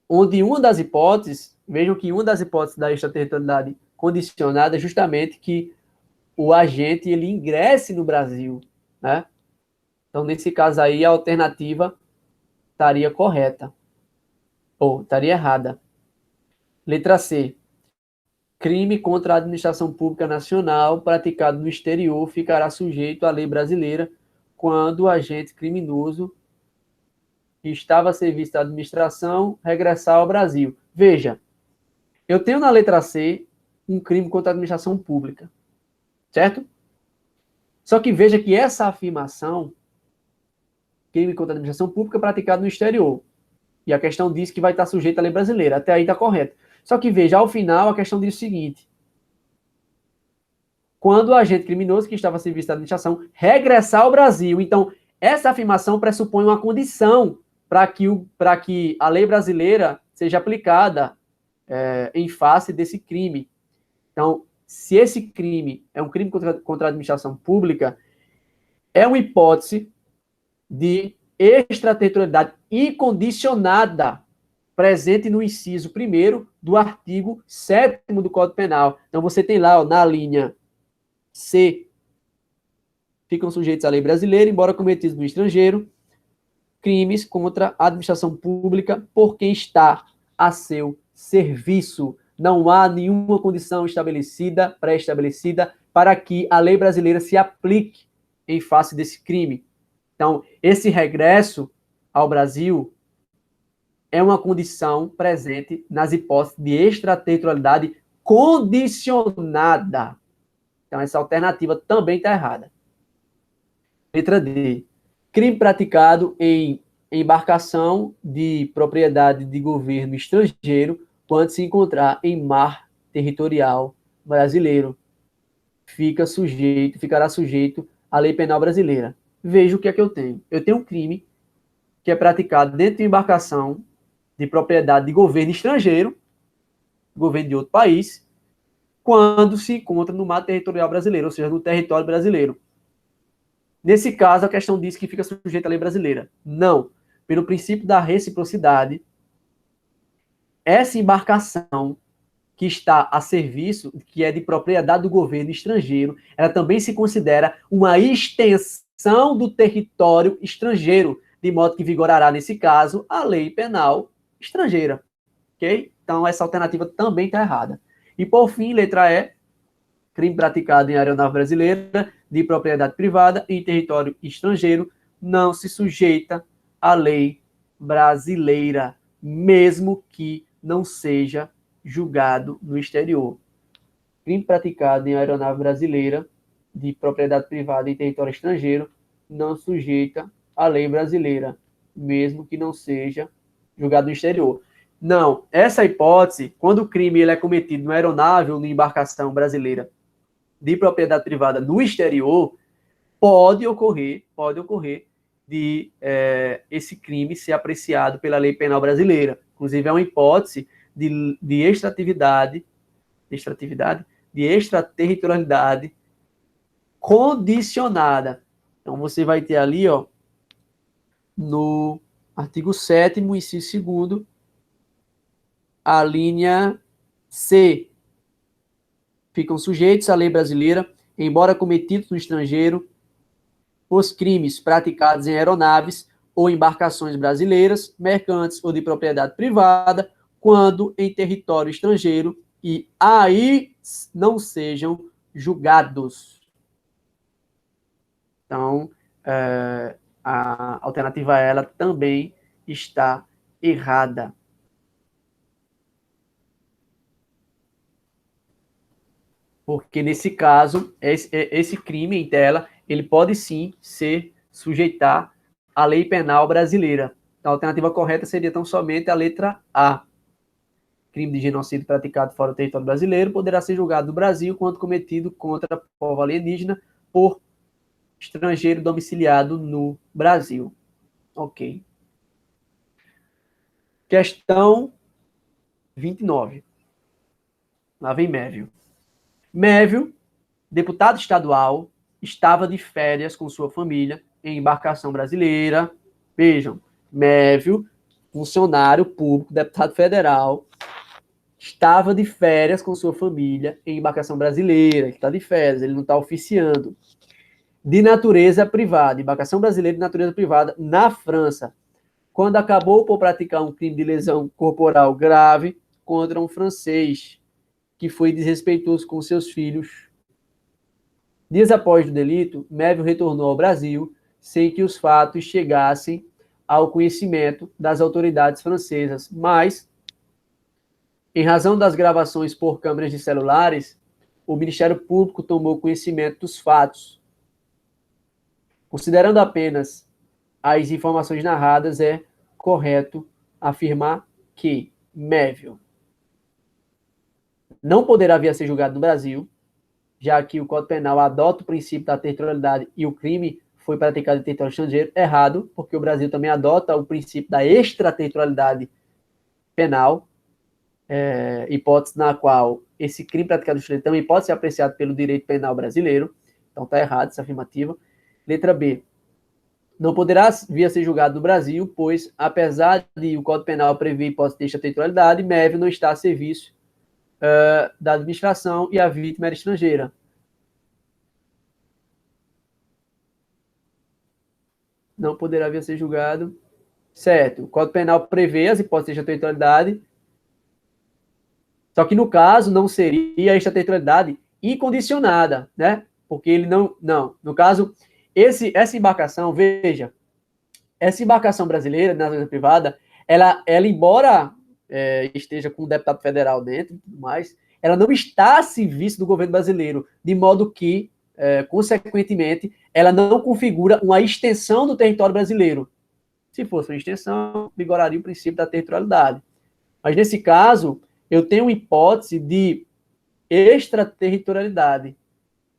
onde uma das hipóteses, vejam que uma das hipóteses da extraterritorialidade condicionada é justamente que o agente ele ingresse no Brasil, né? Então, nesse caso aí, a alternativa estaria correta, ou estaria errada. Letra C. Crime contra a administração pública nacional praticado no exterior ficará sujeito à lei brasileira quando o agente criminoso que estava a serviço da administração regressar ao Brasil. Veja, eu tenho na letra C um crime contra a administração pública, certo? Só que veja que essa afirmação, crime contra a administração pública praticado no exterior, e a questão diz que vai estar sujeito à lei brasileira, até aí está correto. Só que veja, ao final, a questão diz o seguinte: quando o agente criminoso que estava a serviço da administração regressar ao Brasil. Então, essa afirmação pressupõe uma condição para que a lei brasileira seja aplicada em face desse crime. Então, se esse crime é um crime contra a administração pública, é uma hipótese de extraterritorialidade incondicionada presente no inciso 1º do artigo 7º do Código Penal. Então, você tem lá, ó, na linha C, ficam sujeitos à lei brasileira, embora cometidos no estrangeiro, crimes contra a administração pública por quem está a seu serviço. Não há nenhuma condição estabelecida, pré-estabelecida, para que a lei brasileira se aplique em face desse crime. Então, esse regresso ao Brasil é uma condição presente nas hipóteses de extraterritorialidade condicionada. Então, essa alternativa também está errada. Letra D. Crime praticado em embarcação de propriedade de governo estrangeiro quando se encontrar em mar territorial brasileiro. Ficará sujeito à lei penal brasileira. Veja o que é que eu tenho. Eu tenho um crime que é praticado dentro de uma embarcação de propriedade de governo estrangeiro, governo de outro país, quando se encontra no mar territorial brasileiro, ou seja, no território brasileiro. Nesse caso, a questão diz que fica sujeita à lei brasileira. Não. Pelo princípio da reciprocidade, essa embarcação que está a serviço, que é de propriedade do governo estrangeiro, ela também se considera uma extensão do território estrangeiro, de modo que vigorará, nesse caso, a lei penal estrangeira. Ok? Então, essa alternativa também está errada. E, por fim, letra E, crime praticado em aeronave brasileira, de propriedade privada em território estrangeiro, não se sujeita à lei brasileira, mesmo que não seja julgado no exterior. Crime praticado em aeronave brasileira, de propriedade privada em território estrangeiro, não sujeita à lei brasileira, mesmo que não seja julgado no exterior. Não, essa hipótese, quando o crime ele é cometido numa aeronave ou numa embarcação brasileira de propriedade privada no exterior, pode ocorrer de esse crime ser apreciado pela lei penal brasileira. Inclusive, é uma hipótese de extraterritorialidade condicionada. Então, você vai ter ali, ó, no artigo 7º, inciso 2º, a linha C. Ficam sujeitos à lei brasileira, embora cometidos no estrangeiro, os crimes praticados em aeronaves ou embarcações brasileiras, mercantes ou de propriedade privada, quando em território estrangeiro e aí não sejam julgados. Então, a alternativa ela também está errada. Porque, nesse caso, esse crime em tela, ele pode sim se sujeitar à lei penal brasileira. Então, a alternativa correta seria tão somente a letra A. Crime de genocídio praticado fora do território brasileiro poderá ser julgado no Brasil quando cometido contra povo alienígena por estrangeiro domiciliado no Brasil. Ok. Questão 29. Lá vem Mévio. Mévio, deputado estadual, estava de férias com sua família em embarcação brasileira. Vejam, Mévio, funcionário público, deputado federal, estava de férias com sua família em embarcação brasileira. Ele está de férias, ele não está oficiando. De natureza privada, embarcação brasileira de natureza privada na França, quando acabou por praticar um crime de lesão corporal grave contra um francês que foi desrespeitoso com seus filhos. Dias após o delito, Mévio retornou ao Brasil sem que os fatos chegassem ao conhecimento das autoridades francesas, mas, em razão das gravações por câmeras de celulares, o Ministério Público tomou conhecimento dos fatos. Considerando apenas as informações narradas, é correto afirmar que Mévio não poderá vir a ser julgado no Brasil, já que o Código Penal adota o princípio da territorialidade e o crime foi praticado em território estrangeiro. Errado, porque o Brasil também adota o princípio da extraterritorialidade penal, hipótese na qual esse crime praticado no estrangeiro também pode ser apreciado pelo direito penal brasileiro. Então está errado essa afirmativa. Letra B. Não poderá vir a ser julgado no Brasil, pois, apesar de o Código Penal prever hipótese de extraterritorialidade, Mévio não está a serviço da administração e a vítima era estrangeira. Não poderá vir a ser julgado. Certo. O Código Penal prevê as hipóteses de extraterritorialidade, Só que no caso não seria extraterritorialidade incondicionada, né? Porque ele não, no caso, essa embarcação, veja, essa embarcação brasileira, na natureza privada, ela embora esteja com um deputado federal dentro e tudo mais, ela não está a serviço do governo brasileiro, de modo que, consequentemente, ela não configura uma extensão do território brasileiro. Se fosse uma extensão, vigoraria o princípio da territorialidade. Mas, nesse caso, eu tenho uma hipótese de extraterritorialidade,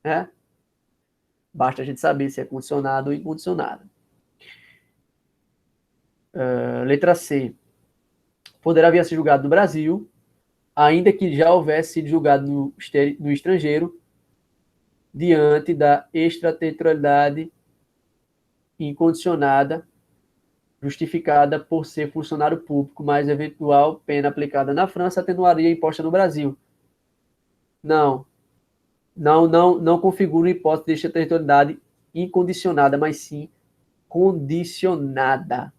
né? Basta a gente saber se é condicionado ou incondicionado. Letra C. Poderá vir a ser julgado no Brasil, ainda que já houvesse sido julgado no estrangeiro, diante da extraterritorialidade incondicionada, justificada por ser funcionário público, mas eventual pena aplicada na França atenuaria a imposta no Brasil. Não configura uma hipótese de extraterritorialidade incondicionada, mas sim condicionada.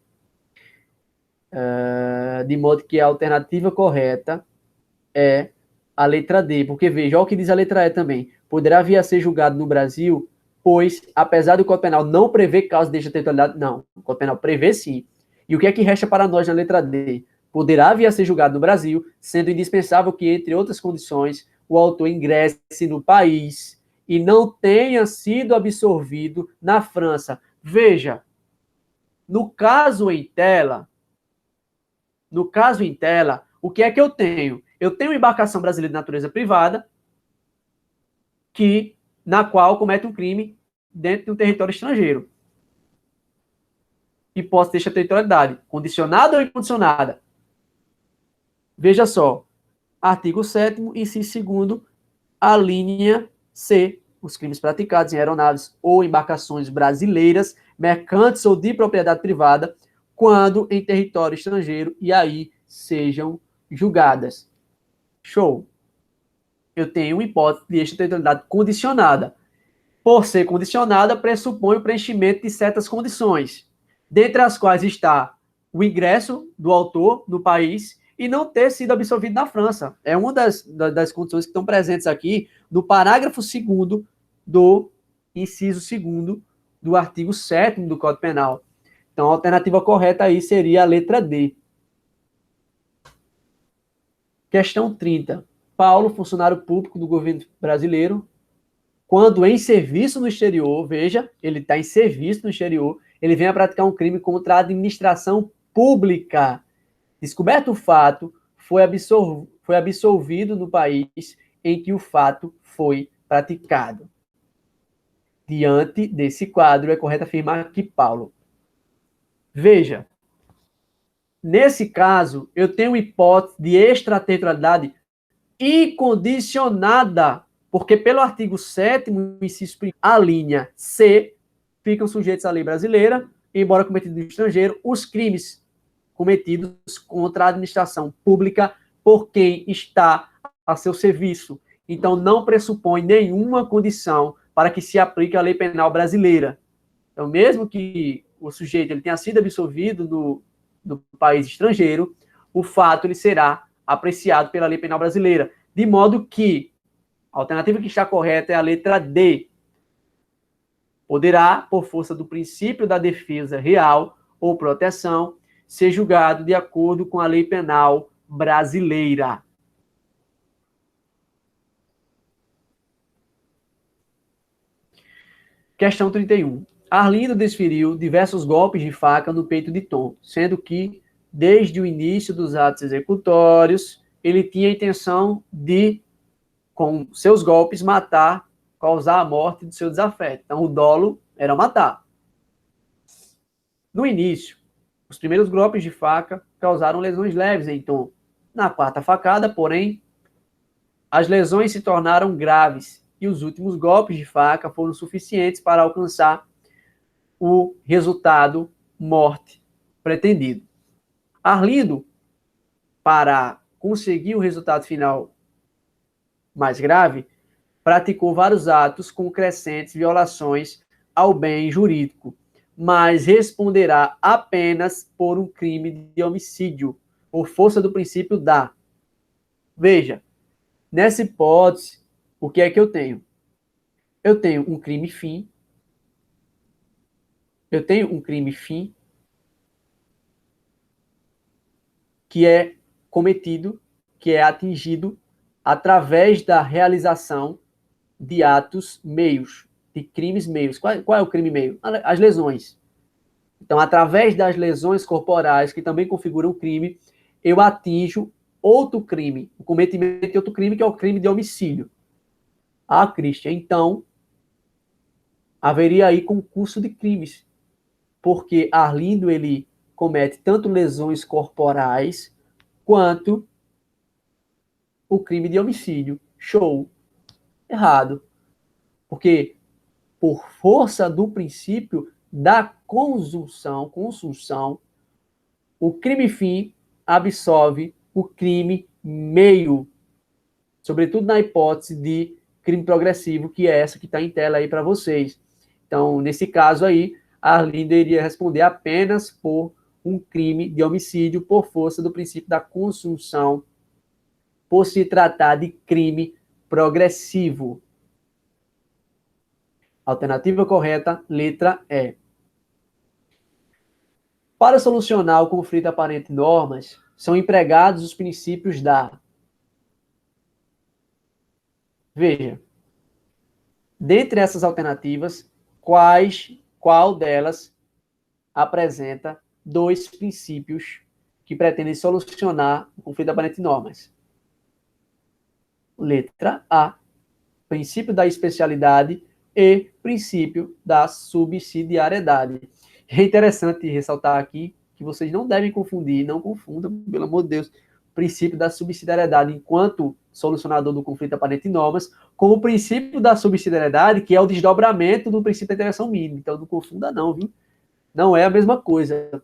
De modo que a alternativa correta é a letra D, porque veja, olha o que diz a letra E também. Poderá vir a ser julgado no Brasil, pois, apesar do Código Penal não prever causa de extraterritorialidade, não, o Código Penal prevê sim. E o que é que resta para nós na letra D? Poderá vir a ser julgado no Brasil, sendo indispensável que, entre outras condições, o autor ingresse no país e não tenha sido absorvido na França. Veja, no caso em tela, o que é que eu tenho? Eu tenho uma embarcação brasileira de natureza privada na qual comete um crime dentro de um território estrangeiro. Hipótese de extraterritorialidade, condicionada ou incondicionada? Veja só, artigo 7º, inciso 2º, a linha C. Os crimes praticados em aeronaves ou embarcações brasileiras, mercantes ou de propriedade privada, quando em território estrangeiro, e aí sejam julgadas. Show. Eu tenho uma hipótese de extraterritorialidade condicionada. Por ser condicionada, pressupõe o preenchimento de certas condições, dentre as quais está o ingresso do autor no país e não ter sido absolvido na França. É uma das condições que estão presentes aqui no parágrafo 2º do inciso 2º do artigo 7º do Código Penal. Então, a alternativa correta aí seria a letra D. Questão 30. Paulo, funcionário público do governo brasileiro, quando em serviço no exterior, veja, ele está em serviço no exterior, ele vem a praticar um crime contra a administração pública. Descoberto o fato, foi absolvido no país em que o fato foi praticado. Diante desse quadro, é correto afirmar que Paulo. Veja, nesse caso, eu tenho hipótese de extraterritorialidade incondicionada, porque pelo artigo 7º, inciso 1º, a linha C, ficam sujeitos à lei brasileira, embora cometidos no estrangeiro, os crimes cometidos contra a administração pública por quem está a seu serviço. Então, não pressupõe nenhuma condição para que se aplique a lei penal brasileira. Então, mesmo que o sujeito ele tenha sido absolvido no país estrangeiro, o fato ele será apreciado pela lei penal brasileira. De modo que a alternativa que está correta é a letra D. Poderá, por força do princípio da defesa real ou proteção, ser julgado de acordo com a lei penal brasileira. Questão 31. Arlindo desferiu diversos golpes de faca no peito de Tom, sendo que, desde o início dos atos executórios, ele tinha a intenção de, com seus golpes, causar a morte do seu desafeto. Então, o dolo era matar. No início, os primeiros golpes de faca causaram lesões leves em Tom. Na quarta facada, porém, as lesões se tornaram graves e os últimos golpes de faca foram suficientes para alcançar o resultado morte pretendido. Arlindo, para conseguir o resultado final mais grave, praticou vários atos com crescentes violações ao bem jurídico, mas responderá apenas por um crime de homicídio, por força do princípio da. Veja, Nessa hipótese, o que é que eu tenho? Eu tenho um crime fim. Eu tenho um crime fim que é cometido, que é atingido através da realização de atos meios, de crimes meios. Qual é o crime meio? As lesões. Então, através das lesões corporais, que também configuram crime, eu atinjo outro crime, o cometimento de outro crime, que é o crime de homicídio. Ah, Christian, então haveria aí concurso de crimes, porque Arlindo ele comete tanto lesões corporais quanto o crime de homicídio. Show. Errado. Porque por força do princípio da consunção, o crime fim absolve o crime meio, sobretudo na hipótese de crime progressivo, que é essa que está em tela aí para vocês. Então, nesse caso aí, a Arlinda iria responder apenas por um crime de homicídio por força do princípio da consunção, por se tratar de crime progressivo. Alternativa correta, letra E. Para solucionar o conflito aparente normas, são empregados os princípios da. Veja, dentre essas alternativas, qual delas apresenta dois princípios que pretendem solucionar o conflito aparente normas? Letra A, princípio da especialidade e princípio da subsidiariedade. É interessante ressaltar aqui que vocês não devem confundir, não confundam, pelo amor de Deus, o princípio da subsidiariedade enquanto solucionador do conflito aparente em normas, com o princípio da subsidiariedade, que é o desdobramento do princípio da interação mínima. Então não confunda não, viu? Não é a mesma coisa.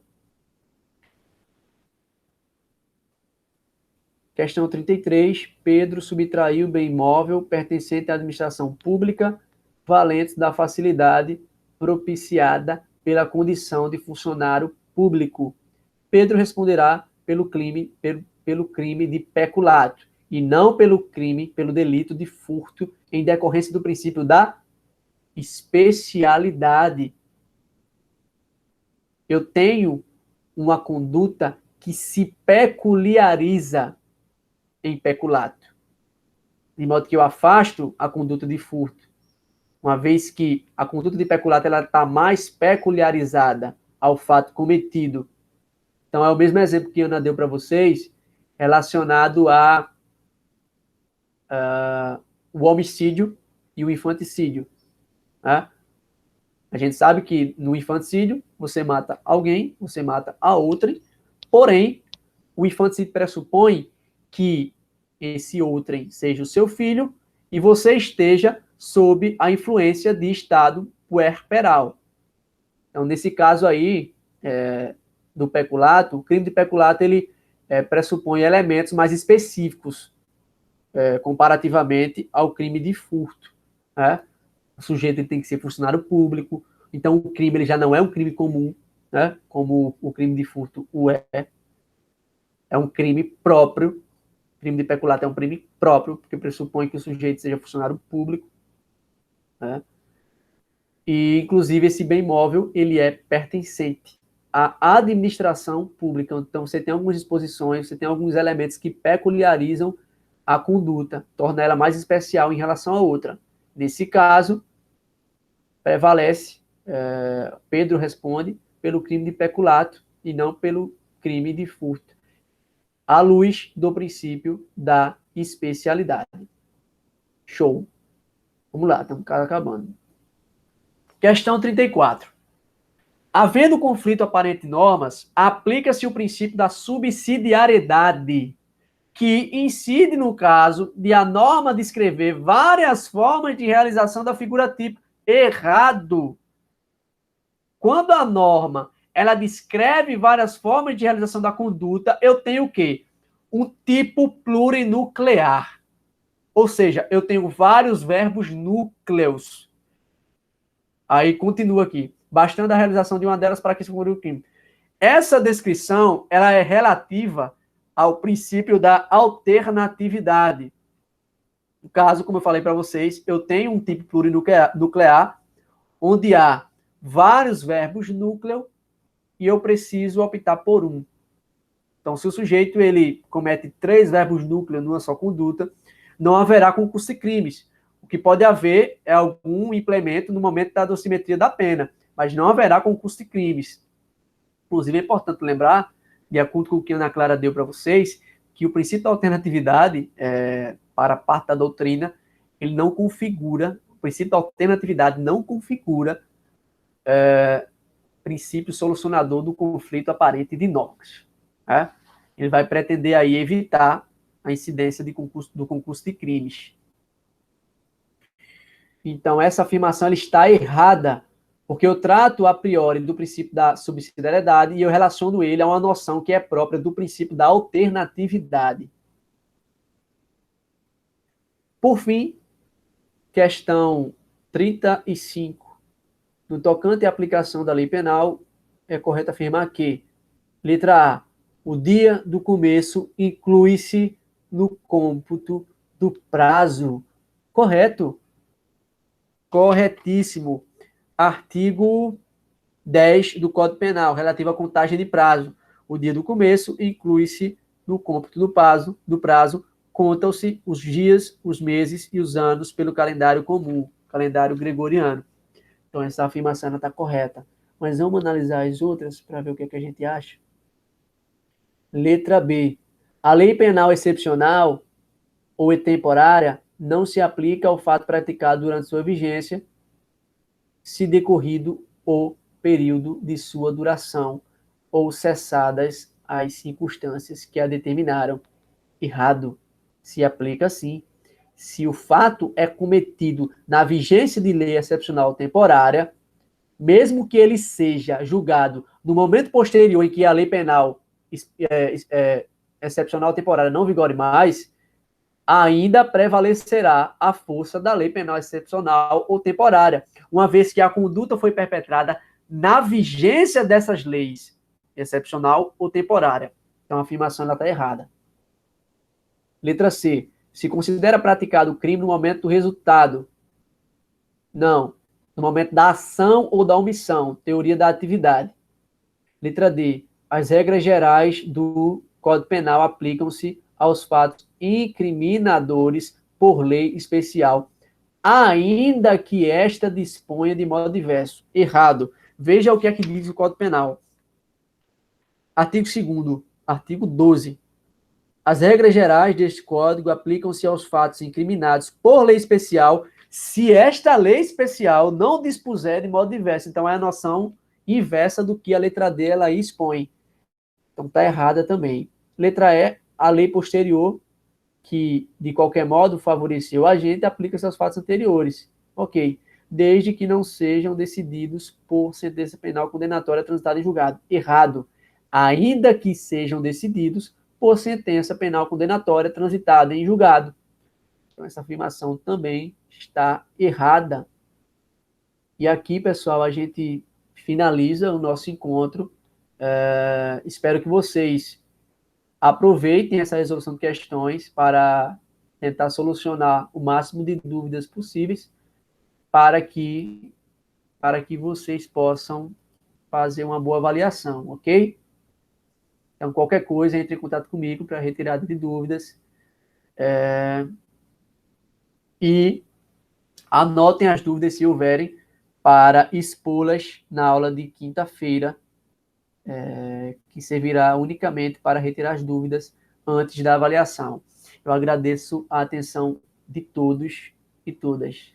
Questão 33. Pedro subtraiu bem imóvel pertencente à administração pública, valente da facilidade propiciada pela condição de funcionário público. Pedro responderá pelo crime de peculato, e não pelo delito de furto, em decorrência do princípio da especialidade. Eu tenho uma conduta que se peculiariza em peculato, de modo que eu afasto a conduta de furto, uma vez que a conduta de peculato está mais peculiarizada ao fato cometido. Então, é o mesmo exemplo que a Ana deu para vocês, relacionado o homicídio e o infanticídio. Né? A gente sabe que no infanticídio, você mata alguém, você mata a outrem, porém, o infanticídio pressupõe que esse outrem seja o seu filho e você esteja sob a influência de estado puerperal. Então, nesse caso aí, do peculato, o crime de peculato, ele pressupõe elementos mais específicos, comparativamente ao crime de furto. Né? O sujeito ele tem que ser funcionário público, então o crime ele já não é um crime comum, né? Como o crime de furto o é. É um crime próprio. O crime de peculato é um crime próprio, porque pressupõe que o sujeito seja funcionário público. Né? E, inclusive, esse bem móvel ele é pertencente à administração pública. Então, você tem algumas disposições, você tem alguns elementos que peculiarizam a conduta, torna ela mais especial em relação à outra. Nesse caso, prevalece, Pedro responde pelo crime de peculato e não pelo crime de furto, à luz do princípio da especialidade. Show. Vamos lá, estamos acabando. Questão 34. Havendo conflito aparente de normas, aplica-se o princípio da subsidiariedade, que incide no caso de a norma descrever várias formas de realização da figura tipo. Errado. Quando a norma ela descreve várias formas de realização da conduta, eu tenho o quê? Um tipo plurinuclear. Ou seja, eu tenho vários verbos núcleos. Aí continua aqui. Bastando a realização de uma delas para que se conclua o crime. Essa descrição ela é relativa ao princípio da alternatividade. No caso, como eu falei para vocês, eu tenho um tipo plurinuclear, onde há vários verbos núcleo e eu preciso optar por um. Então, se o sujeito ele comete 3 verbos núcleo numa só conduta, não haverá concurso de crimes. O que pode haver é algum implemento no momento da dosimetria da pena, mas não haverá concurso de crimes. Inclusive, é importante lembrar, de acordo com o que a Ana Clara deu para vocês, que o princípio da alternatividade, para parte da doutrina, ele não configura, o princípio da alternatividade não configura princípio solucionador do conflito aparente de normas. Né? Ele vai pretender aí evitar a incidência do concurso de crimes. Então, essa afirmação ela está errada, porque eu trato a priori do princípio da subsidiariedade e eu relaciono ele a uma noção que é própria do princípio da alternatividade. Por fim, questão 35. No tocante à aplicação da lei penal, é correto afirmar que, letra A, o dia do começo inclui-se no cômputo do prazo. Correto? Corretíssimo. Artigo 10 do Código Penal, relativo à contagem de prazo. O dia do começo inclui-se no cômputo do prazo, contam-se os dias, os meses e os anos pelo calendário comum, calendário gregoriano. Então, essa afirmação está correta. Mas vamos analisar as outras para ver o que, é que a gente acha. Letra B. A lei penal excepcional ou temporária não se aplica ao fato praticado durante sua vigência, se decorrido o período de sua duração ou cessadas as circunstâncias que a determinaram. Errado. Se aplica sim. Se o fato é cometido na vigência de lei excepcional temporária, mesmo que ele seja julgado no momento posterior em que a lei penal excepcional temporária não vigore mais, ainda prevalecerá a força da lei penal excepcional ou temporária, uma vez que a conduta foi perpetrada na vigência dessas leis, excepcional ou temporária. Então, a afirmação está errada. Letra C. Se considera praticado o crime no momento do resultado. Não. No momento da ação ou da omissão. Teoria da atividade. Letra D. As regras gerais do Código Penal aplicam-se aos fatos incriminadores por lei especial, ainda que esta disponha de modo diverso. Errado. Veja o que é que diz o Código Penal. Artigo 2º, artigo 12. As regras gerais deste Código aplicam-se aos fatos incriminados por lei especial, se esta lei especial não dispuser de modo diverso. Então, é a noção inversa do que a letra D ela expõe. Então, está errada também. Letra E, a lei posterior, que, de qualquer modo, favoreceu o agente, aplica-se aos fatos anteriores. Ok. Desde que não sejam decididos por sentença penal condenatória transitada em julgado. Errado. Ainda que sejam decididos por sentença penal condenatória transitada em julgado. Então, essa afirmação também está errada. E aqui, pessoal, a gente finaliza o nosso encontro. Espero que vocês aproveitem essa resolução de questões para tentar solucionar o máximo de dúvidas possíveis para que vocês possam fazer uma boa avaliação, ok? Então, qualquer coisa, entre em contato comigo para retirada de dúvidas. E anotem as dúvidas, se houverem, para expô-las na aula de quinta-feira, que servirá unicamente para retirar as dúvidas antes da avaliação. Eu agradeço a atenção de todos e todas.